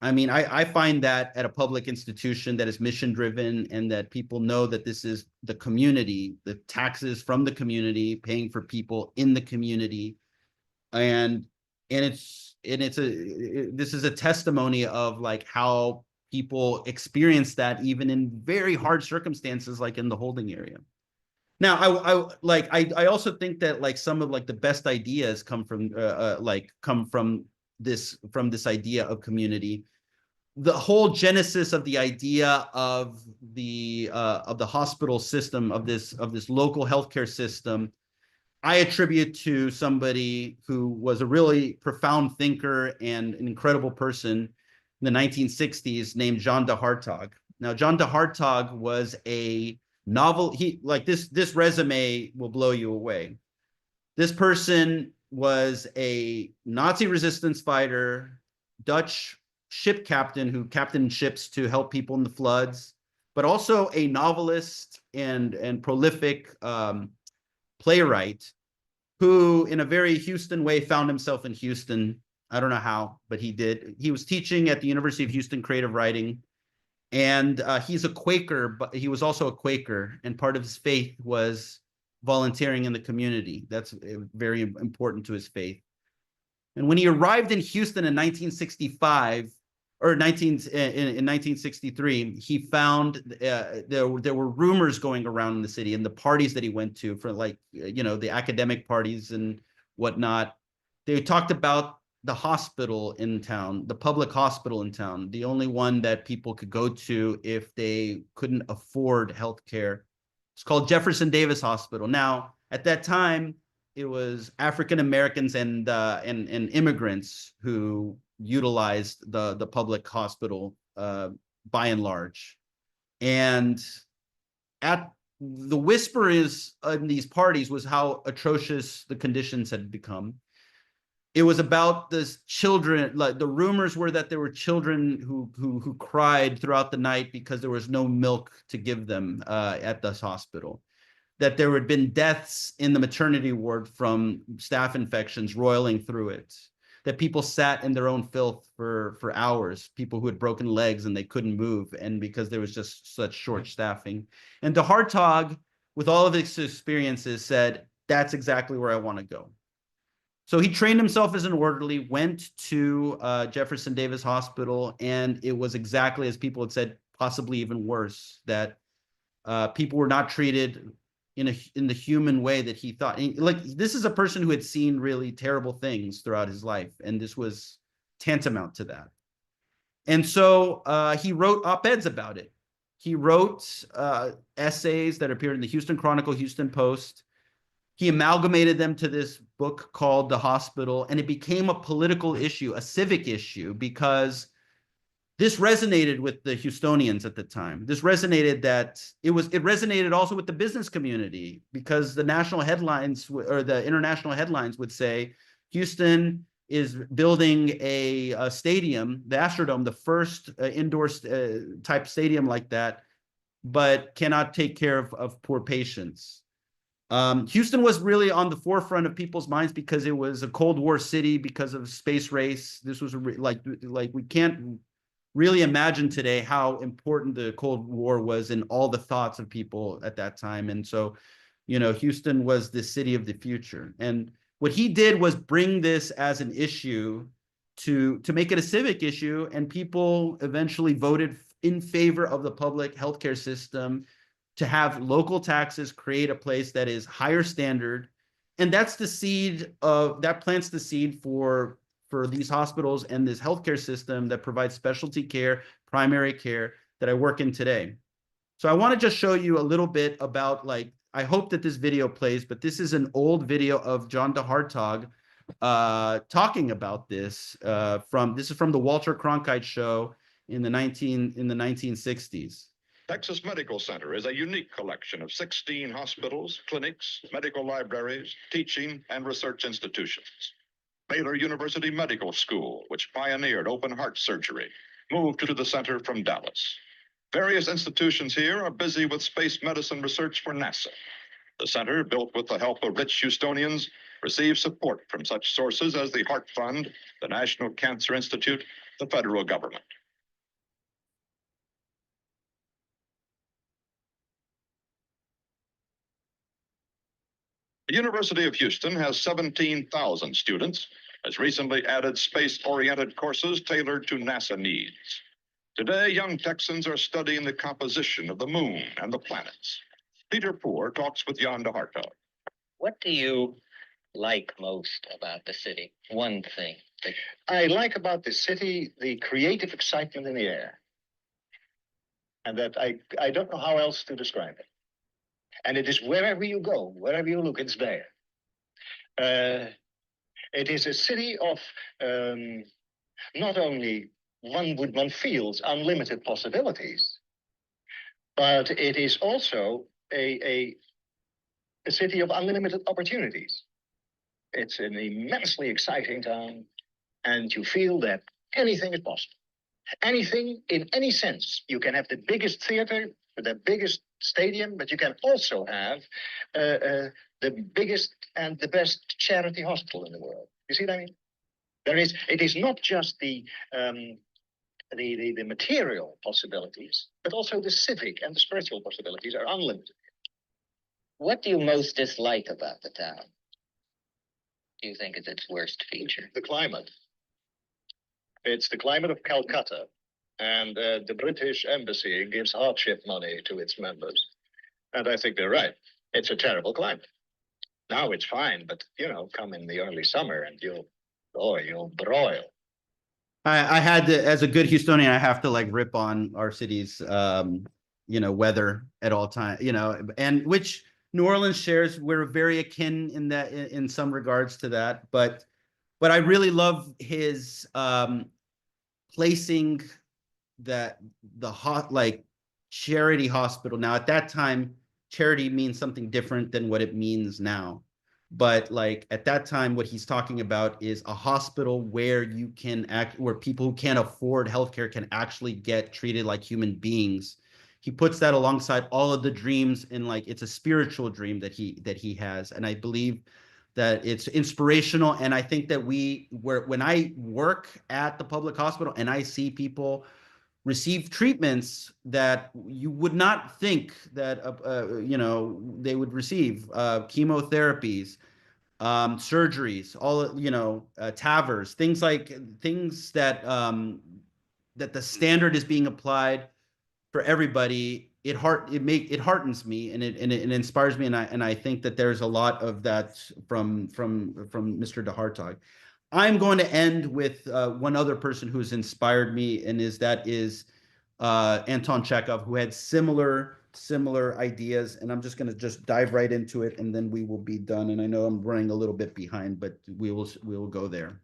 I mean, I find that at a public institution that is mission driven and that people know that this is the community, the taxes from the community, paying for people in the community. This is a testimony of like how people experience that even in very hard circumstances, like in the holding area. Now, I also think that like some of like the best ideas come from this idea of community. The whole genesis of the idea of the hospital system, of this local healthcare system, I attribute to somebody who was a really profound thinker and an incredible person in the 1960s named John de Hartog. Now, John de Hartog was a novel. This resume will blow you away. This person was a Nazi resistance fighter, Dutch ship captain who captained ships to help people in the floods, but also a novelist and prolific playwright who, in a very Houston way, found himself in Houston. I don't know how, but he did. He was teaching at the University of Houston Creative Writing, and he's a Quaker, but he was also a Quaker, and part of his faith was volunteering in the community. That's very important to his faith. And when he arrived in Houston in 1965, or in 1963, he found there were rumors going around in the city and the parties that he went to for the academic parties and whatnot. They talked about the hospital in town, the public hospital in town, the only one that people could go to if they couldn't afford healthcare. It's called Jefferson Davis Hospital. Now, at that time, it was African Americans and immigrants who utilized the public hospital by and large. And at the whisper is in these parties was how atrocious the conditions had become. It was about this children, like the rumors were that there were children who cried throughout the night because there was no milk to give them at this hospital. That there had been deaths in the maternity ward from staph infections roiling through it. That people sat in their own filth for hours, people who had broken legs and they couldn't move, and because there was just such short staffing. And de Hartog, with all of his experiences, said, that's exactly where I want to go. So he trained himself as an orderly, went to Jefferson Davis Hospital, and it was exactly as people had said, possibly even worse, that people were not treated in the human way that he thought. Like, this is a person who had seen really terrible things throughout his life, and this was tantamount to that. And so he wrote op-eds about it. He wrote essays that appeared in the Houston Chronicle, Houston Post. He amalgamated them to this book called The Hospital, and it became a political issue, a civic issue, because this resonated with the Houstonians at the time. This resonated it resonated also with the business community, because the national headlines or the international headlines would say Houston is building a stadium, the Astrodome, the first indoor type stadium like that, but cannot take care of poor patients. Houston was really on the forefront of people's minds because it was a Cold War city because of space race. This was like we can't really imagine today how important the Cold War was in all the thoughts of people at that time. And so, Houston was the city of the future. And what he did was bring this as an issue to make it a civic issue, and people eventually voted in favor of the public healthcare system to have local taxes create a place that is higher standard. And that's the seed that plants the seed for these hospitals and this healthcare system that provides specialty care, primary care that I work in today. So I want to just show you a little bit about, I hope that this video plays, but this is an old video of John DeHartog talking about this. This is from the Walter Cronkite show in the 1960s. Texas Medical Center is a unique collection of 16 hospitals, clinics, medical libraries, teaching, and research institutions. Baylor University Medical School, which pioneered open heart surgery, moved to the center from Dallas. Various institutions here are busy with space medicine research for NASA. The center, built with the help of rich Houstonians, receives support from such sources as the Heart Fund, the National Cancer Institute, the federal government. The University of Houston has 17,000 students, has recently added space-oriented courses tailored to NASA needs. Today, young Texans are studying the composition of the moon and the planets. Peter Poore talks with Jan de Hartog. What do you like most about the city? One thing. I like about the city the creative excitement in the air. And that I don't know how else to describe it. And it is wherever you go, wherever you look, it's there. It is a city of not only one feels unlimited possibilities, but it is also a city of unlimited opportunities. It's an immensely exciting town, and you feel that anything is possible. Anything in any sense. You can have the biggest theater, the biggest stadium, but you can also have the biggest and the best charity hospital in the world. You see what I mean? It is not just the material possibilities, but also the civic and the spiritual possibilities are unlimited. What do you most dislike about the town? Do you think is its worst feature? The climate. It's the climate of Calcutta. And the British embassy gives hardship money to its members. And I think they're right. It's a terrible climate. Now it's fine, but, come in the early summer and you'll broil. I had to, as a good Houstonian, I have to rip on our city's, weather at all times, and which New Orleans shares. We're very akin in some regards to that, but I really love his placing that the charity hospital. Now, at that time, charity means something different than what it means now. But at that time, what he's talking about is a hospital where where people who can't afford healthcare can actually get treated like human beings. He puts that alongside all of the dreams, and it's a spiritual dream that he has. And I believe that it's inspirational. And I think that when I work at the public hospital and I see people receive treatments that you would not think that they would receive, chemotherapies, surgeries, all TAVRs, things that that the standard is being applied for everybody. It heartens me, and it inspires me, and I think that there's a lot of that from Mr. de Hartog. I'm going to end with one other person who's inspired me, and that is Anton Chekhov, who had similar ideas. And I'm just going to dive right into it, and then we will be done. And I know I'm running a little bit behind, but we will go there.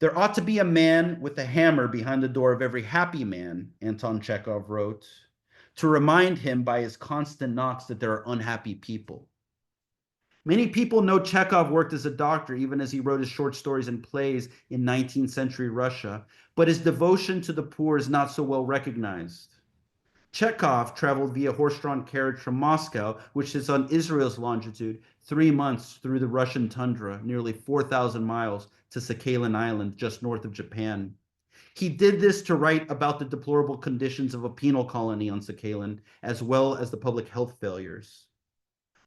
There ought to be a man with a hammer behind the door of every happy man, Anton Chekhov wrote, to remind him by his constant knocks that there are unhappy people. Many people know Chekhov worked as a doctor, even as he wrote his short stories and plays in 19th century Russia, but his devotion to the poor is not so well recognized. Chekhov traveled via horse-drawn carriage from Moscow, which is on Israel's longitude, 3 months through the Russian tundra, nearly 4,000 miles, to Sakhalin Island, just north of Japan. He did this to write about the deplorable conditions of a penal colony on Sakhalin, as well as the public health failures.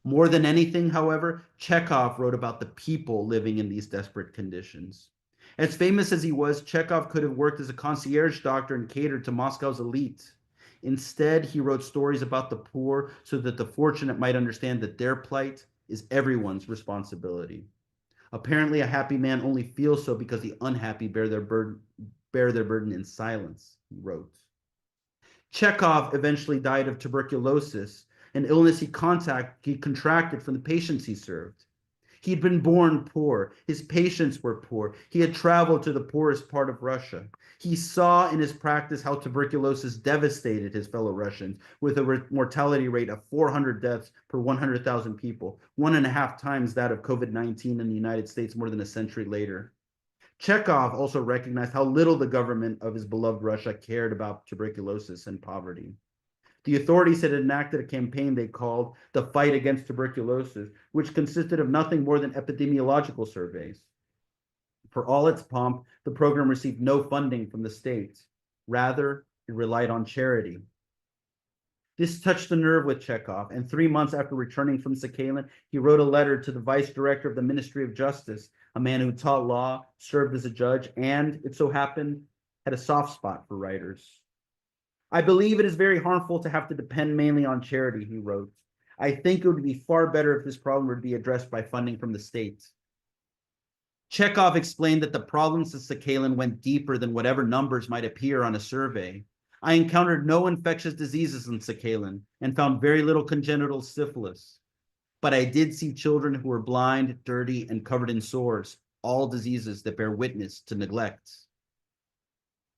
More than anything, however, Chekhov wrote about the people living in these desperate conditions. As famous as he was, Chekhov could have worked as a concierge doctor and catered to Moscow's elite. Instead, he wrote stories about the poor so that the fortunate might understand that their plight is everyone's responsibility. Apparently, a happy man only feels so because the unhappy bear their burden in silence, he wrote. Chekhov eventually died of tuberculosis, an illness he contracted from the patients he served. He had been born poor. His patients were poor. He had traveled to the poorest part of Russia. He saw in his practice how tuberculosis devastated his fellow Russians, with a mortality rate of 400 deaths per 100,000 people, 1.5 times that of COVID-19 in the United States more than a century later. Chekhov also recognized how little the government of his beloved Russia cared about tuberculosis and poverty. The authorities had enacted a campaign they called the Fight Against Tuberculosis, which consisted of nothing more than epidemiological surveys. For all its pomp, the program received no funding from the state. Rather, it relied on charity. This touched a nerve with Chekhov, and 3 months after returning from Sakhalin, he wrote a letter to the vice director of the Ministry of Justice, a man who taught law, served as a judge, and, it so happened, had a soft spot for writers. I believe it is very harmful to have to depend mainly on charity, he wrote. I think it would be far better if this problem were to be addressed by funding from the state. Chekhov explained that the problems at Sakhalin went deeper than whatever numbers might appear on a survey. I encountered no infectious diseases in Sakhalin and found very little congenital syphilis. But I did see children who were blind, dirty, and covered in sores, all diseases that bear witness to neglect.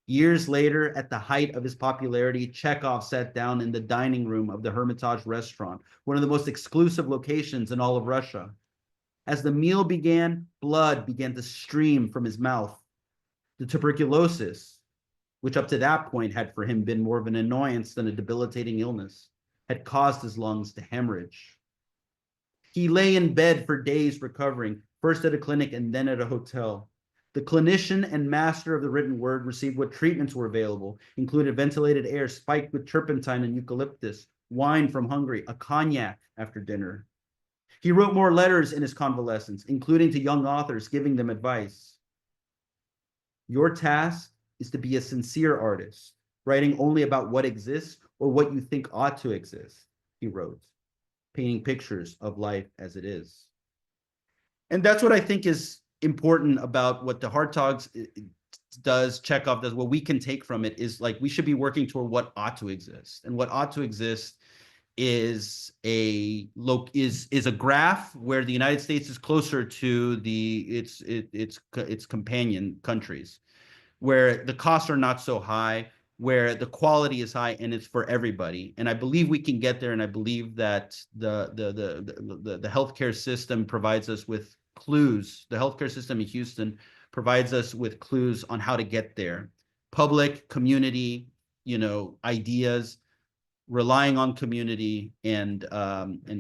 Years later, at the height of his popularity, Chekhov sat down in the dining room of the Hermitage restaurant, one of the most exclusive locations in all of Russia. As the meal began, blood began to stream from his mouth. The tuberculosis, which up to that point had for him been more of an annoyance than a debilitating illness, had caused his lungs to hemorrhage. He lay in bed for days recovering, first at a clinic and then at a hotel. The clinician and master of the written word received what treatments were available, included ventilated air spiked with turpentine and eucalyptus, wine from Hungary, a cognac after dinner. He wrote more letters in his convalescence, including to young authors, giving them advice. Your task is to be a sincere artist, writing only about what exists or what you think ought to exist, he wrote, painting pictures of life as it is. And that's what I think is important about what the Hard Talks does, Chekhov does, what we can take from it is like we should be working toward what ought to exist. And what ought to exist is a graph where the United States is closer to its companion countries, where the costs are not so high, where the quality is high, and it's for everybody. And I believe we can get there. And I believe that the healthcare system provides us with clues. The healthcare system in Houston provides us with clues on how to get there. Public, community, ideas, relying on community and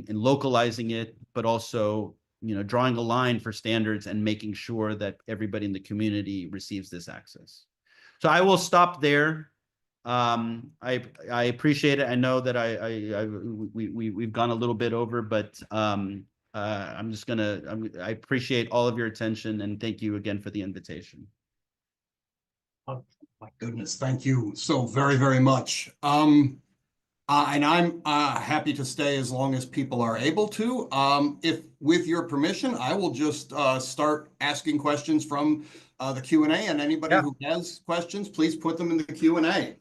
localizing it, but also, drawing a line for standards and making sure that everybody in the community receives this access. So I will stop there. I appreciate it. I know that we've gone a little bit over, but I appreciate all of your attention and thank you again for the invitation. Oh, my goodness, thank you so very, very much. And I'm happy to stay as long as people are able to. If, with your permission, I will just start asking questions from the Q&A, and anybody who has questions, please put them in the Q&A.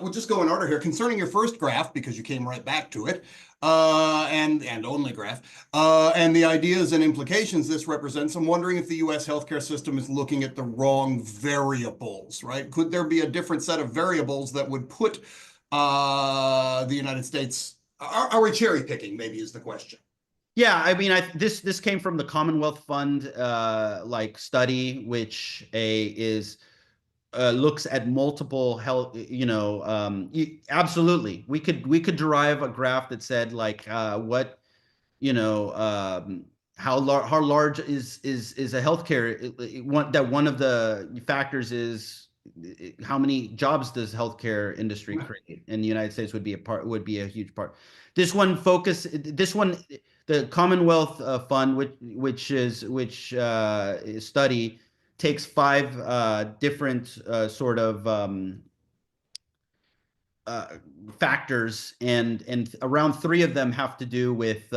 We'll just go in order here. Concerning your first graph, because you came right back to it, and only graph, and the ideas and implications this represents, I'm wondering if the U.S. healthcare system is looking at the wrong variables, right? Could there be a different set of variables that would put the United States, are we cherry picking, maybe is the question? Yeah, I mean, this came from the Commonwealth Fund like study, which is looks at multiple health, absolutely. We could derive a graph that said like what, you know, how large is a healthcare one of the factors is how many jobs does healthcare industry create in the United States would be a huge part. This one the Commonwealth Fund which study takes five different sort of uh, factors, and around three of them have to do with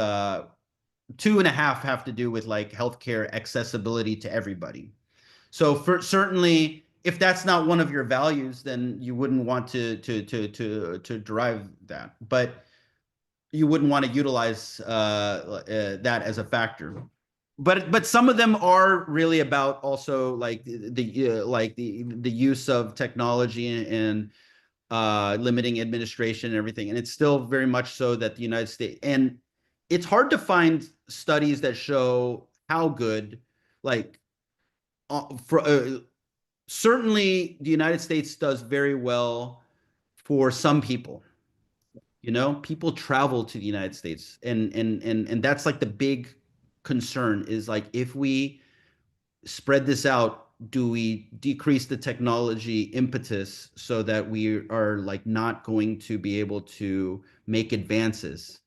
two and a half have to do with like healthcare accessibility to everybody. So for certainly, if that's not one of your values, then you wouldn't want to derive that. But you wouldn't want to utilize that as a factor. But some of them are really about also like the use of technology and limiting administration and everything. And it's still very much so that the United States, and it's hard to find studies that show how good, like, for certainly the United States does very well for some people. People travel to the United States, and that's like the big concern is like if we spread this out, do we decrease the technology impetus so that we are like not going to be able to make advances?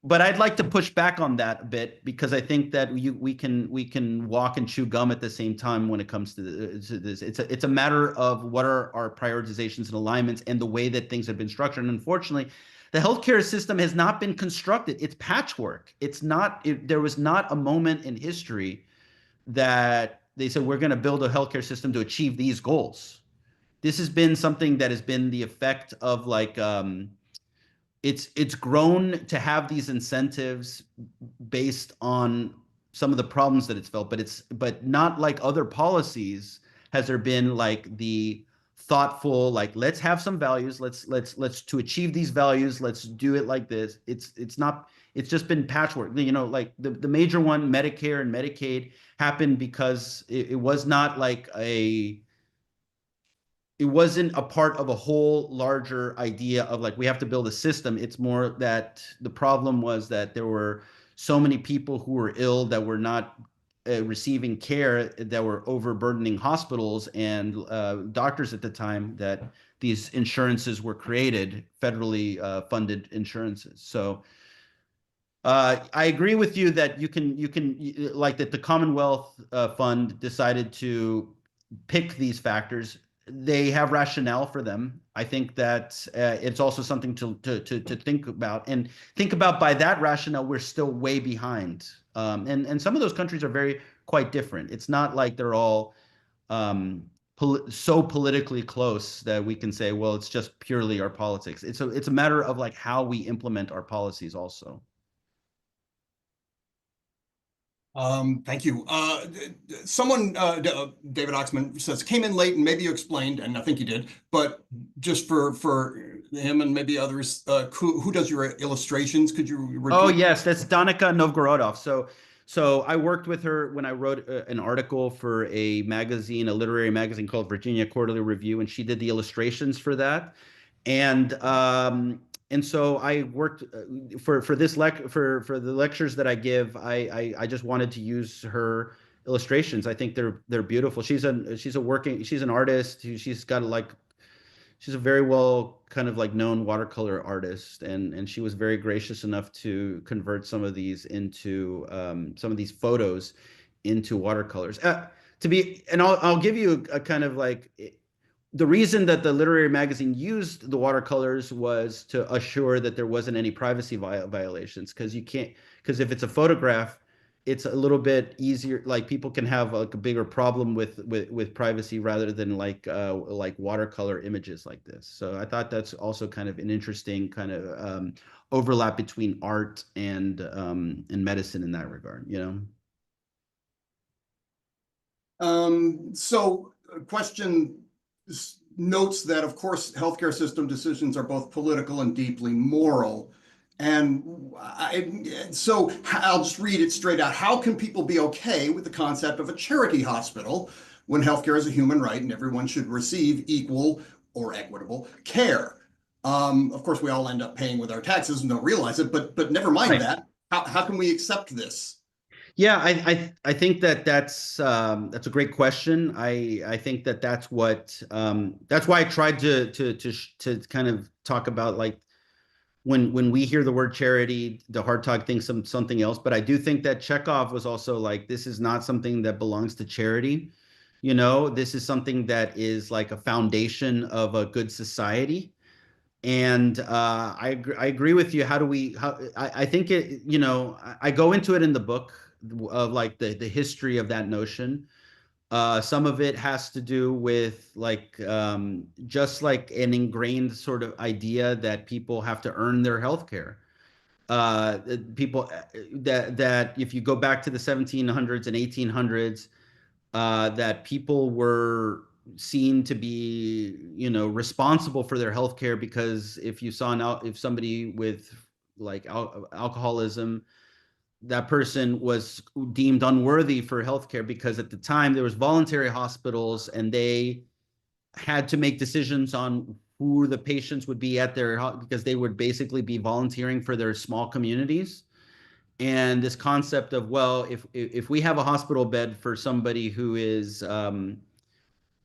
But I'd like to push back on that a bit because I think that we can walk and chew gum at the same time when it comes to this. It's a matter of what are our prioritizations and alignments and the way that things have been structured. And unfortunately, the healthcare system has not been constructed. It's patchwork. There was not a moment in history that they said we're going to build a healthcare system to achieve these goals. This has been something that has been the effect of like it's grown to have these incentives based on some of the problems that it's felt, but not like other policies has there been like the thoughtful like let's have some values, let's to achieve these values, let's do it like this. It's not, it's just been patchwork. Like the major one, Medicare and Medicaid, happened because it was not like it wasn't a part of a whole larger idea of like we have to build a system. It's more that the problem was that there were so many people who were ill that were not receiving care, that were overburdening hospitals and doctors at the time, that these insurances were created, federally funded insurances. So I agree with you that you can like that the Commonwealth Fund decided to pick these factors. They have rationale for them. I think that it's also something to think about, and think about by that rationale, we're still way behind. And some of those countries are very quite different. It's not like they're all so politically close that we can say, well, it's just purely our politics. It's a matter of like how we implement our policies also. Thank you. Someone, David Oxman says, came in late and maybe you explained, and I think you did, but just for him and maybe others, who does your illustrations? Could you repeat? Oh yes, that's Danica Novgorodov. So I worked with her when I wrote an article for a magazine, a literary magazine called Virginia Quarterly Review, and she did the illustrations for that. And so I worked for the lectures that I give. I just wanted to use her illustrations. I think they're beautiful. She's an artist. She's got like she's a very well kind of like known watercolor artist, and she was very gracious enough to convert some of these into some of these photos into watercolors. And I'll give you a kind of like the reason that the literary magazine used the watercolors was to assure that there wasn't any privacy violations, because if it's a photograph, it's a little bit easier. Like people can have like a bigger problem with privacy rather than like watercolor images like this. So I thought that's also kind of an interesting kind of overlap between art and medicine in that regard, So question notes that, of course, healthcare system decisions are both political and deeply moral. And so I'll just read it straight out. How can people be okay with the concept of a charity hospital when healthcare is a human right and everyone should receive equal or equitable care? Of course, we all end up paying with our taxes and don't realize it, but never mind Right. that. How can we accept this? Yeah, I think that's a great question. I think that's what that's why I tried to kind of talk about, like, when we hear the word charity, the Hartog thinks something else. But I do think that Chekhov was also like, this is not something that belongs to charity. You know, this is something that is like a foundation of a good society. And I agree with you. How do we? I think it. You know, I go into it in the book of like the history of that notion. Some of it has to do with like just like an ingrained sort of idea that people have to earn their health care. People that if you go back to the 1700s and 1800s, that people were seen to be, you know, responsible for their health care, because if you saw if somebody with like alcoholism, that person was deemed unworthy for healthcare, because at the time there was voluntary hospitals and they had to make decisions on who the patients would be at their, because they would basically be volunteering for their small communities. And this concept of, well, if we have a hospital bed for somebody who is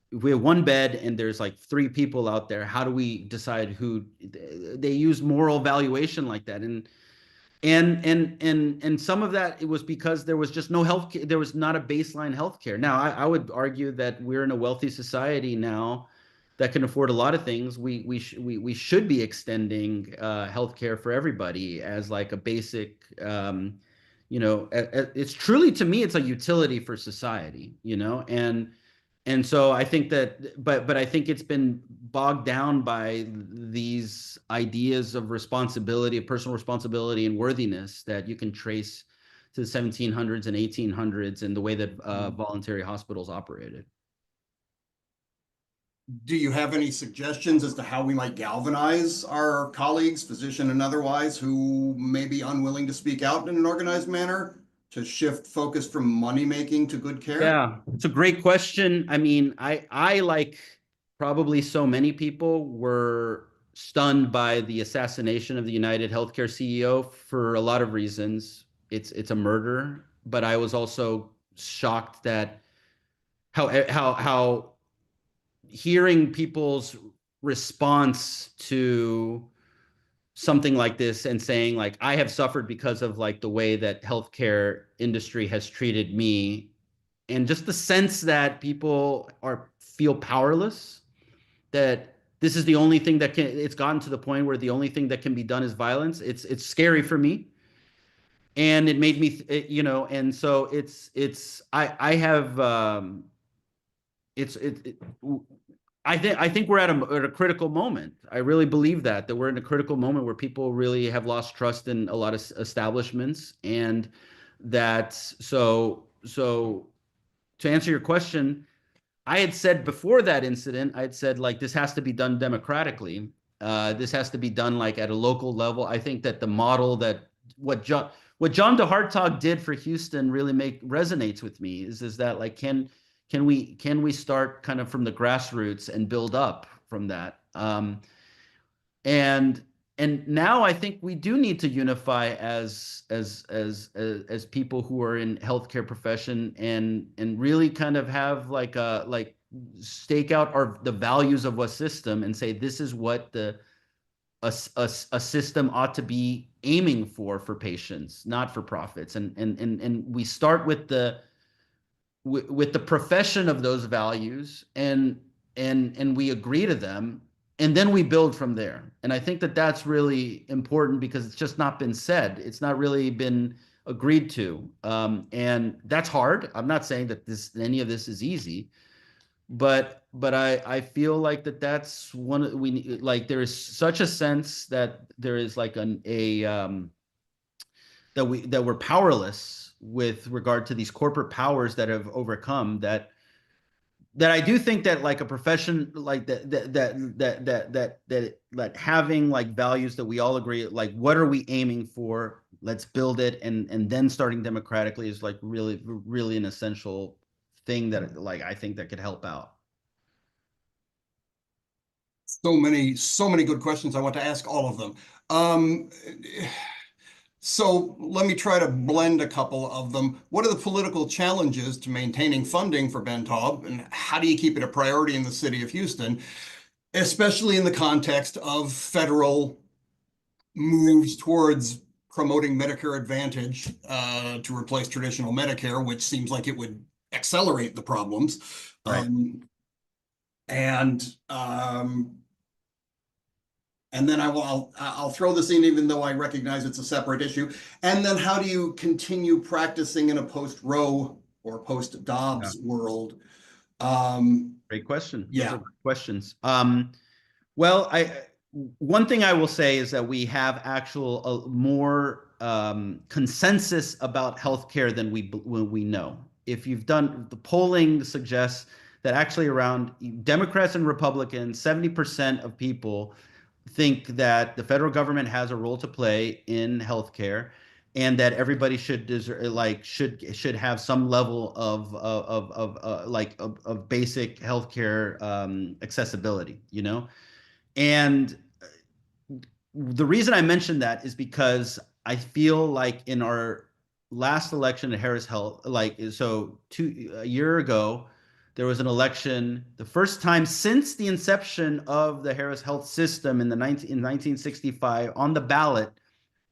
if we have one bed and there's like three people out there, how do we decide who? They use moral valuation like that. And some of that, it was because there was just no health care. There was not a baseline health care. Now, I would argue that we're in a wealthy society now that can afford a lot of things. We should be extending health care for everybody as like a basic, you know, it's truly, to me, it's a utility for society, you know. And so I think that, but I think it's been bogged down by these ideas of responsibility, of personal responsibility and worthiness that you can trace to the 1700s and 1800s and the way that voluntary hospitals operated. Do you have any suggestions as to how we might galvanize our colleagues, physician and otherwise, who may be unwilling to speak out in an organized manner to shift focus from money making to good care? Yeah, it's a great question. I mean, I like probably so many people were stunned by the assassination of the United Healthcare CEO for a lot of reasons. It's a murder, but I was also shocked that how hearing people's response to something like this and saying like, I have suffered because of like the way that healthcare industry has treated me, and just the sense that people feel powerless, that this is the only thing that can, it's gotten to the point where the only thing that can be done is violence. It's scary for me. And it made me, you know, and so I have, it's, it I think we're at a critical moment. I really believe that we're in a critical moment where people really have lost trust in a lot of establishments. And that, so to answer your question, I had said before that incident, I had said like, this has to be done democratically. This has to be done like at a local level. I think that the model that what John DeHartog did for Houston really resonates with me, is that like, can we start kind of from the grassroots and build up from that? And now I think we do need to unify as people who are in healthcare profession, and really kind of have like stake out the values of a system and say, this is what a system ought to be aiming for patients, not for profits. And we start with the profession of those values, and we agree to them, and then we build from there. And I think that that's really important, because it's just not been said. It's not really been agreed to. And that's hard. I'm not saying that any of this is easy, but I feel like that's one, we like, there is such a sense that there is like that we're powerless with regard to these corporate powers that have overcome, that that I do think that like a profession like that having like values that we all agree, like what are we aiming for? Let's build it, and then starting democratically is like really an essential thing that like I think that could help out. So many good questions. I want to ask all of them. Um, so let me try to blend a couple of them. What are the political challenges to maintaining funding for BenTOB, and how do you keep it a priority in the city of Houston, especially in the context of federal moves towards promoting Medicare Advantage to replace traditional Medicare, which seems like it would accelerate the problems. Right. And then I'll throw this in, even though I recognize it's a separate issue. And then how do you continue practicing in a post-Roe or post-Dobbs world? Great question. Yeah. Those are good questions. Well, one thing I will say is that we have actual more consensus about healthcare than we know. If you've done the polling suggests that actually around Democrats and Republicans, 70% of people think that the federal government has a role to play in healthcare, and that everybody should should have some level of basic healthcare accessibility, you know. And the reason I mentioned that is because I feel like in our last election at Harris Health, a year ago, there was an election, the first time since the inception of the Harris Health system in 1965, on the ballot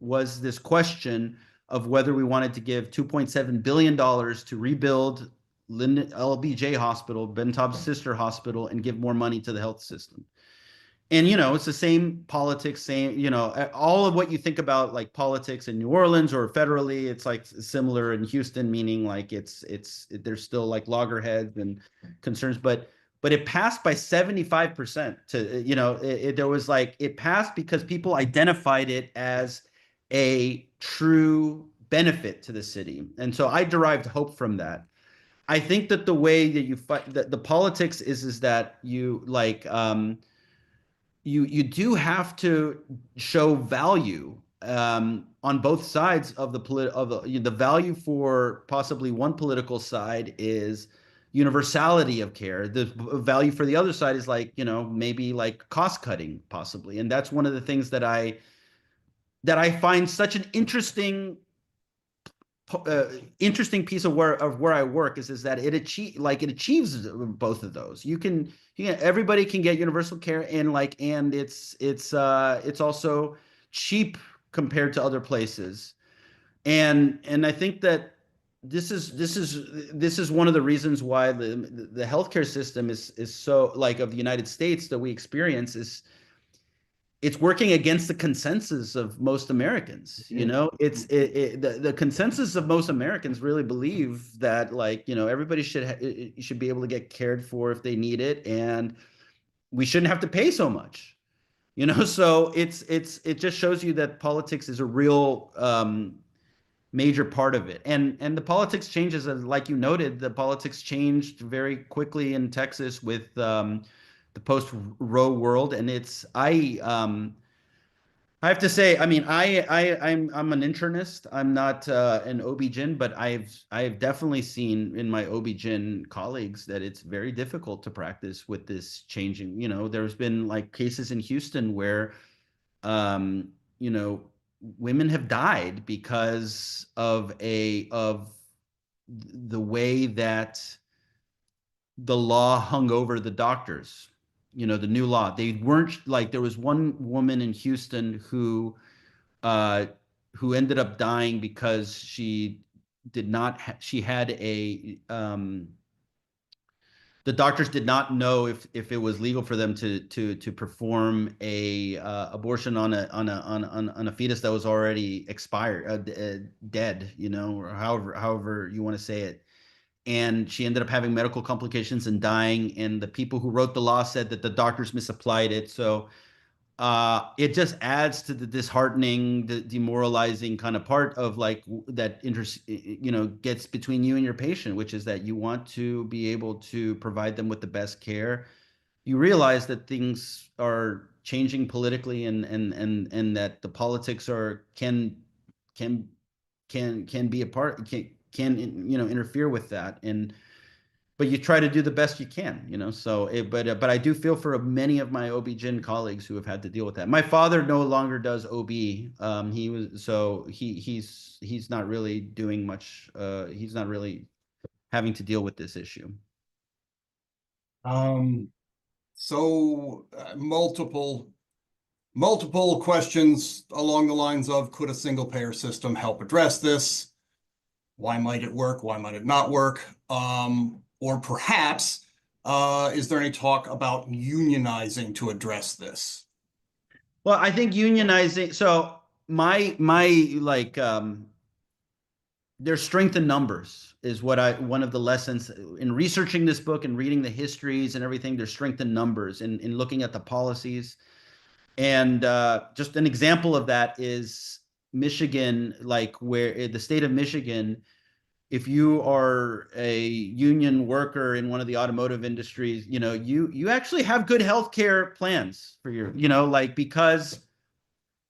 was this question of whether we wanted to give $2.7 billion to rebuild LBJ Hospital, BenTOB's sister hospital, and give more money to the health system. And, you know, it's the same politics, same, you know, all of what you think about like politics in New Orleans or federally, it's like similar in Houston, meaning like there's still like loggerheads and concerns, but it passed by 75% to, you know, there was like, it passed because people identified it as a true benefit to the city. And so I derived hope from that. I think that the way that you fight, that the politics is that you like, you do have to show value on both sides of the value. For possibly one political side is universality of care. The value for the other side is like, you know, maybe like cost cutting possibly. And that's one of the things that I find such an interesting piece of where I work is that it achieves both of those. You can everybody can get universal care, and it's also cheap compared to other places. And I think that this is one of the reasons why the healthcare system is so like of the United States that we experience is it's working against the consensus of most Americans. You know, the consensus of most Americans really believe that, like, you know, everybody should be able to get cared for if they need it, and we shouldn't have to pay so much. You know, so it just shows you that politics is a real major part of it, and the politics changes, like you noted, the politics changed very quickly in Texas with the post-Roe world, and I have to say, I mean, I'm an internist. I'm not an OB-GYN, but I've definitely seen in my OB-GYN colleagues that it's very difficult to practice with this changing. You know, there's been like cases in Houston where, you know, women have died because of the way that the law hung over the doctors. You know, the new law. They weren't like, there was one woman in Houston who ended up dying because she did not she had a the doctors did not know if it was legal for them to perform a abortion on a fetus that was already expired, dead, you know, or however you want to say it. And she ended up having medical complications and dying. And the people who wrote the law said that the doctors misapplied it. So it just adds to the disheartening, the demoralizing kind of part of like that gets between you and your patient, which is that you want to be able to provide them with the best care. You realize that things are changing politically, and that the politics can can be a part, can interfere with that. And but you try to do the best you can, so but I do feel for many of my OB-GYN colleagues who have had to deal with that. My father no longer does OB. He was so he's not really doing much. He's not really having to deal with this issue. So multiple questions along the lines of, could a single payer system help address this? Why might it work? Why might it not work? Or perhaps, is there any talk about unionizing to address this? Well, I think unionizing. So my like there's strength in numbers is one of the lessons in researching this book and reading the histories and everything. There's strength in numbers in looking at the policies. And just an example of that is Michigan, like where the state of Michigan, if you are a union worker in one of the automotive industries, you actually have good healthcare plans for your, like, because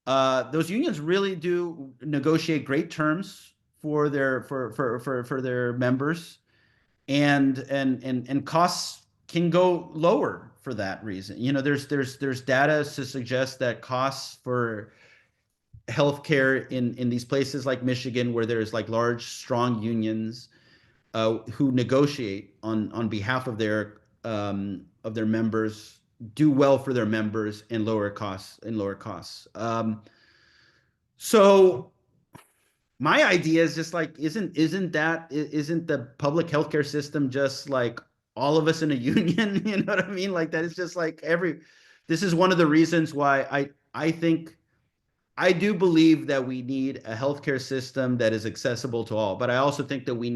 those unions really do negotiate great terms for their members, and costs can go lower for that reason. There's data to suggest that costs for healthcare in these places like Michigan, where there's like large, strong unions who negotiate on behalf of their members, do well for their members and lower costs. So my idea is just like, isn't the public healthcare system just like all of us in a union? You know what I mean? Like that is just like this is one of the reasons why I think I do believe that we need a healthcare system that is accessible to all, but I also think that we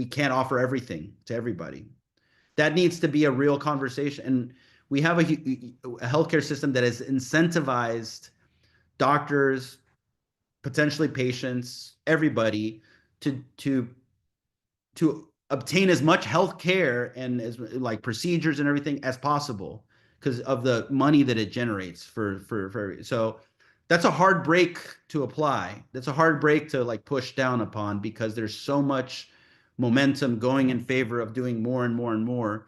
can't offer everything to everybody. That needs to be a real conversation. And we have a healthcare system that has incentivized doctors, potentially patients, everybody to obtain as much health care and as like procedures and everything as possible because of the money that it generates so that's a hard break to apply. That's a hard break to like push down upon, because there's so much momentum going in favor of doing more and more and more.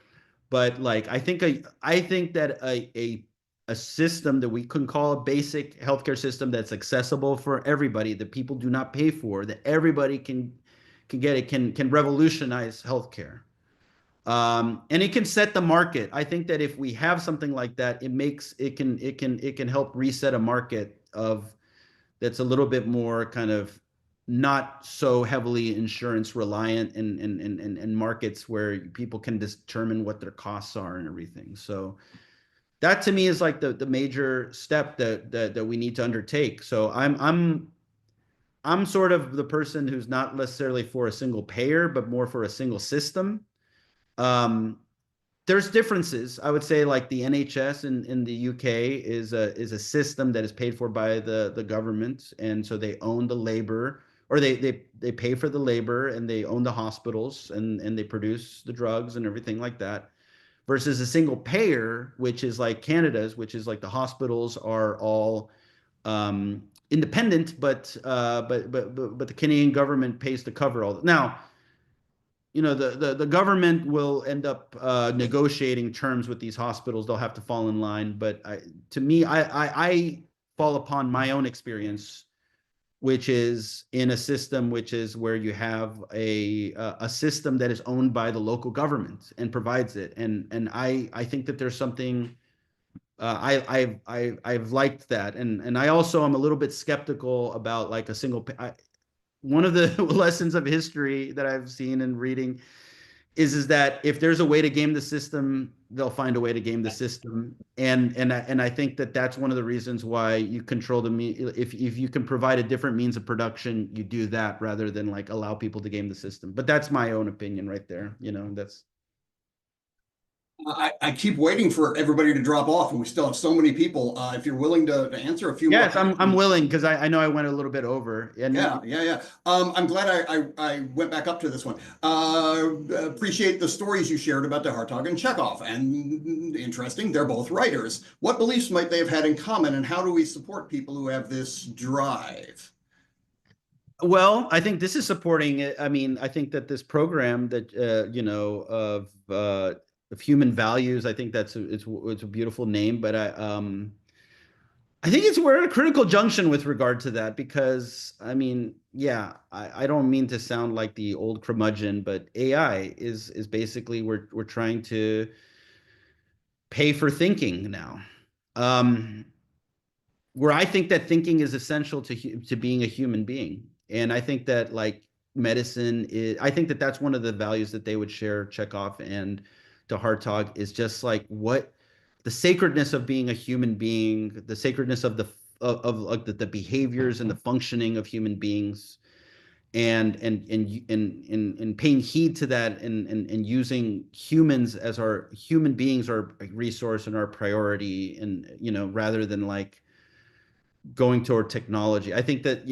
But like I think that a system that we can call a basic healthcare system that's accessible for everybody, that people do not pay for, that everybody can get it, can revolutionize healthcare. And it can set the market. I think that if we have something like that, it can help reset a market of that's a little bit more kind of not so heavily insurance reliant, and markets where people can determine what their costs are and everything. So that to me is like the major step that we need to undertake. So I'm sort of the person who's not necessarily for a single payer, but more for a single system. Um, there's differences. I would say like the NHS in the UK is a system that is paid for by the government, and so they own the labor, or they pay for the labor, and they own the hospitals, and they produce the drugs and everything like that. Versus a single payer, which is like Canada's, which is like the hospitals are all independent, but the Canadian government pays to cover all that. Now, the government will end up negotiating terms with these hospitals. They'll have to fall in line. But to me, I fall upon my own experience, which is in a system which is where you have a system that is owned by the local government and provides it. And I think that there's something I've liked that. And I also am a little bit skeptical about like a single one of the lessons of history that I've seen in reading is that if there's a way to game the system, they'll find a way to game the system. And I think that that's one of the reasons why you control if you can provide a different means of production, you do that rather than like allow people to game the system. But that's my own opinion right there. That's I keep waiting for everybody to drop off, and we still have so many people. If you're willing to answer a few more Yes, I'm questions. willing, because I know I went a little bit over. And Yeah. I'm glad I went back up to this one. Appreciate the stories you shared about de Hartog and Chekhov, and interesting, they're both writers. What beliefs might they have had in common, and how do we support people who have this drive? Well, I think this is supporting it. I mean, I think that this program that of human values, I think it's a beautiful name, but I think we're at a critical junction with regard to that, because I mean, yeah, I don't mean to sound like the old curmudgeon, but AI is basically we're trying to pay for thinking now. Where I think that thinking is essential to being a human being. And I think that, like, medicine is, I think that that's one of the values that they would share, Chekhov and de Hartog, is just like what the sacredness of being a human being, the sacredness of like the behaviors and the functioning of human beings, and paying heed to that, and using humans as our human beings, our resource and our priority, and rather than like going toward technology. I think that,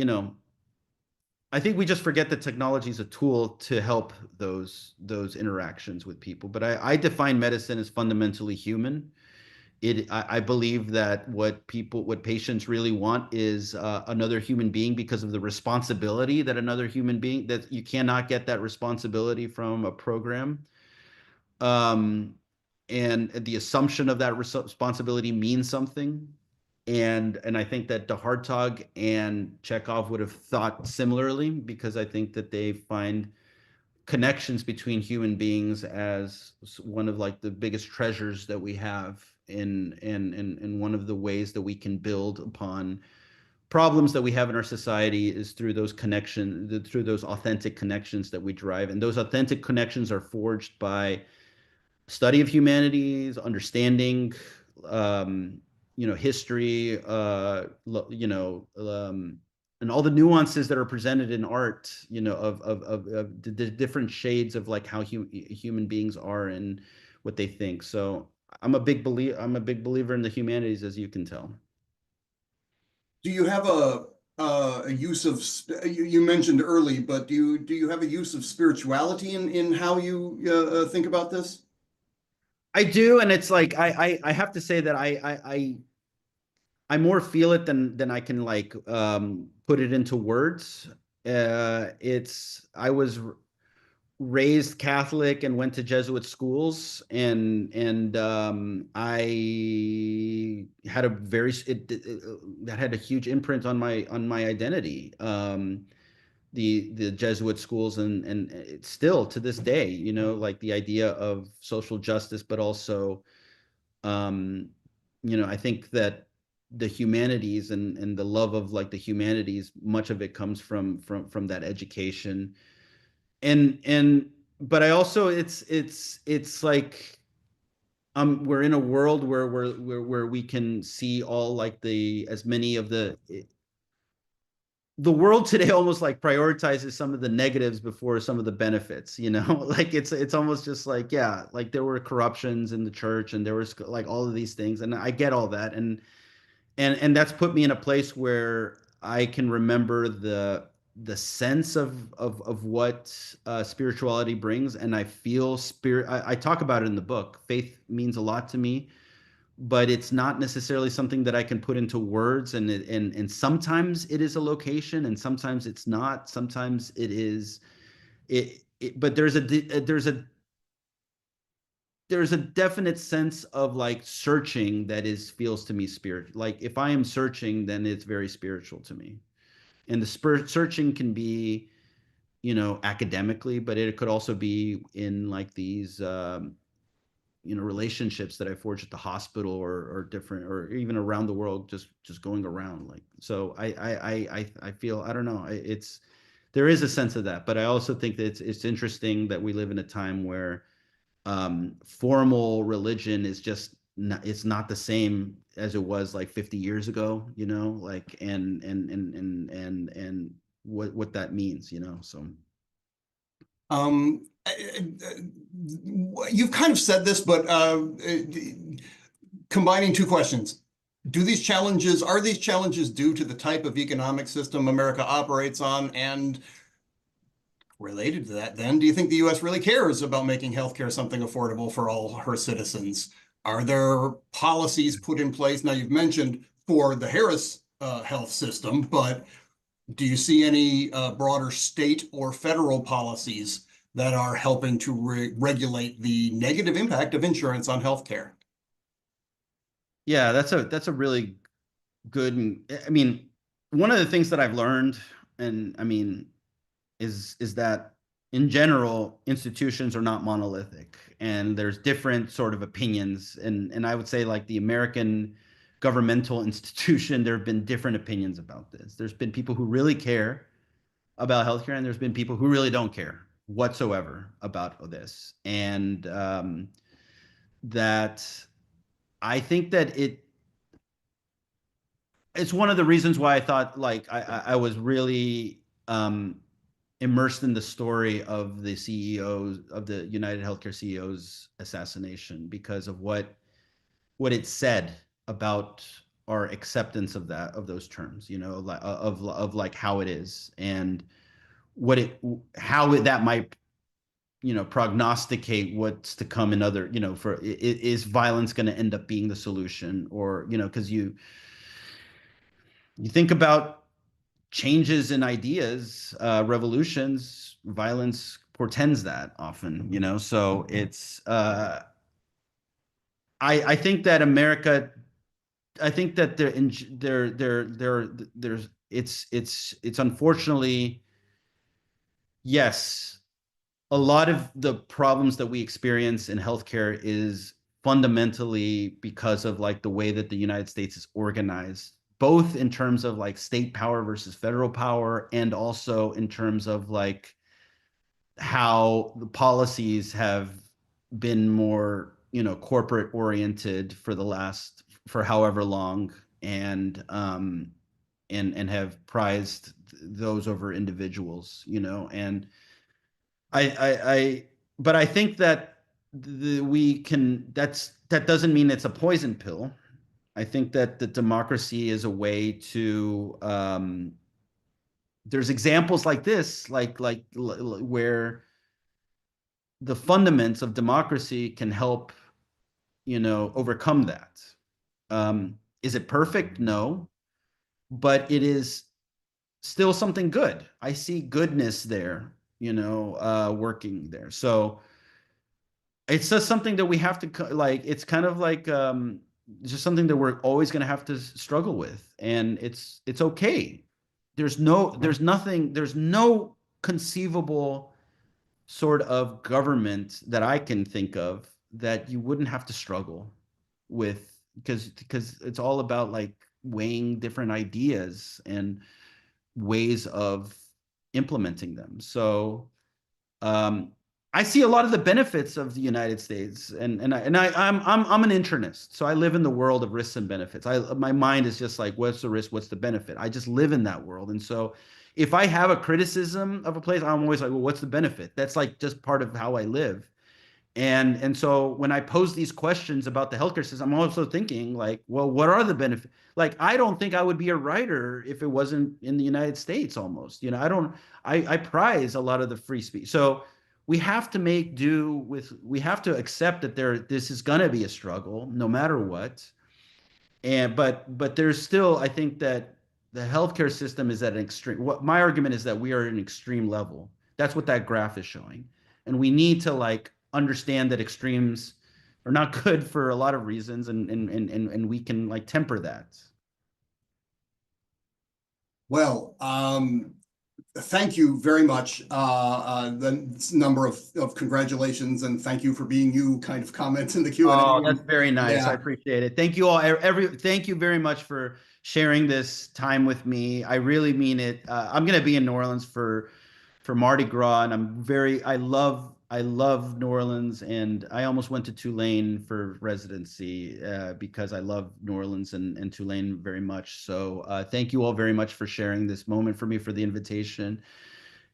I think we just forget that technology is a tool to help those interactions with people. But I define medicine as fundamentally human. I believe that what patients really want is another human being, because of the responsibility that another human being, that you cannot get that responsibility from a program. Um, and the assumption of that responsibility means something. And I think that de Hartog and Chekhov would have thought similarly, because I think that they find connections between human beings as one of like the biggest treasures that we have, in one of the ways that we can build upon problems that we have in our society is through those connections, through those authentic connections that we drive. And those authentic connections are forged by study of humanities, understanding, history, and all the nuances that are presented in art, of the different shades of like how human beings are and what they think. So I'm a big believer in the humanities, as you can tell. Do you have a use of you mentioned early, but do you have a use of spirituality in how you think about this? I do, and it's like I have to say that I more feel it than I can like put it into words. It's I was raised Catholic and went to Jesuit schools, and I had a that had a huge imprint on my identity. The Jesuit schools, and it's still to this day, like the idea of social justice, but also, um, I think that the humanities, and the love of like the humanities, much of it comes from that education. And but I also, it's like, we're in a world where we can see all like the as many of the world today almost like prioritizes some of the negatives before some of the benefits, like it's almost just like, yeah, like there were corruptions in the church, and there was like all of these things, and I get all that, and that's put me in a place where I can remember the sense of what spirituality brings, and I feel spirit. I talk about it in the book. Faith means a lot to me, but it's not necessarily something that I can put into words. And sometimes it is a location, and sometimes it's not. Sometimes it is but there's a definite sense of like searching that feels to me spiritual. Like if I am searching, then it's very spiritual to me. And the searching can be, academically, but it could also be in like these relationships that I forged at the hospital, or different, or even around the world, just going around. Like, so I feel, I don't know, there is a sense of that. But I also think that it's interesting that we live in a time where formal religion is just not, it's not the same as it was like 50 years ago, like, and what that means, so. You've kind of said this, but combining two questions. Are these challenges due to the type of economic system America operates on? And related to that, then, do you think the US really cares about making healthcare something affordable for all her citizens? Are there policies put in place? Now, you've mentioned for the Harris health system, but do you see any broader state or federal policies that are helping to regulate the negative impact of insurance on healthcare? Yeah, that's a really good. I mean, one of the things that I've learned, and I mean, is that in general, institutions are not monolithic, and there's different sort of opinions. And I would say, like, the American governmental institution, there have been different opinions about this. There's been people who really care about healthcare, and there's been people who really don't care whatsoever about this. And that I think that it's one of the reasons why I thought, like, I was really immersed in the story of the CEOs of the United Healthcare CEO's assassination, because of what it said about our acceptance of those terms, you know, of like how it is, and that might, you know, prognosticate what's to come in other, you know, is violence going to end up being the solution? Or, you know, because you think about changes in ideas, revolutions, violence portends that often, you know. So it's I think that America, I think that there's it's unfortunately, yes, a lot of the problems that we experience in healthcare is fundamentally because of, like, the way that the United States is organized, both in terms of, like, state power versus federal power, and also in terms of, like, how the policies have been more, you know, corporate oriented for however long, and have prized those over individuals, you know. And I but I think that that doesn't mean it's a poison pill. I think that the democracy is a way to there's examples like this, where the fundaments of democracy can help, you know, overcome that. Is it perfect? No, but it is still something good. I see goodness there, you know, working there. So it's just something that we have to, like, it's kind of like just something that we're always going to have to struggle with, and it's okay. There's no conceivable sort of government that I can think of that you wouldn't have to struggle with, because it's all about, like, weighing different ideas and ways of implementing them. So I see a lot of the benefits of the United States, and I'm an internist, so I live in the world of risks and benefits. My mind is just like, what's the risk, what's the benefit? I just live in that world, and so if I have a criticism of a place, I'm always like, well, what's the benefit? That's, like, just part of how I live. And so when I pose these questions about the healthcare system, I'm also thinking, like, well, what are the benefits? Like, I don't think I would be a writer if it wasn't in the United States, almost. You know, I prize a lot of the free speech. So we have to we have to accept that this is gonna be a struggle no matter what. But there's still, I think that the healthcare system is at an extreme. What my argument is, that we are at an extreme level. That's what that graph is showing, and we need to, like, understand that extremes are not good for a lot of reasons, and we can, like, temper that. Well, thank you very much. The number of congratulations, and thank you for being you kind of comments in the Q&A. Oh, that's very nice. Yeah. I appreciate it. Thank you all. Thank you very much for sharing this time with me. I really mean it. I'm going to be in New Orleans for Mardi Gras, and I love New Orleans, and I almost went to Tulane for residency because I love New Orleans and Tulane very much. So thank you all very much for sharing this moment for me, for the invitation,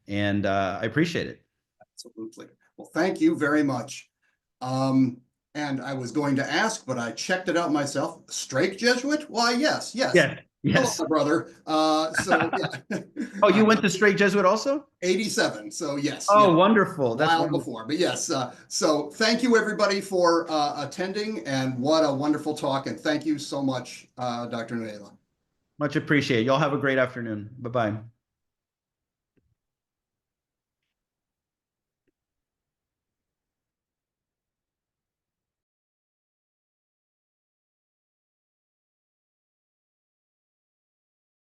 and I appreciate it. Absolutely. Well, thank you very much. And I was going to ask, but I checked it out myself. Straight Jesuit? Why, yes, yes. Yes. Hello, Yes. my brother. So yeah. Oh, you went to straight Jesuit also? 87. So yes. Oh, yeah. wonderful. That's While wonderful. before, but yes. So thank you everybody for attending, and what a wonderful talk. And thank you so much, Dr. Nuila. Much appreciated. Y'all have a great afternoon. Bye-bye.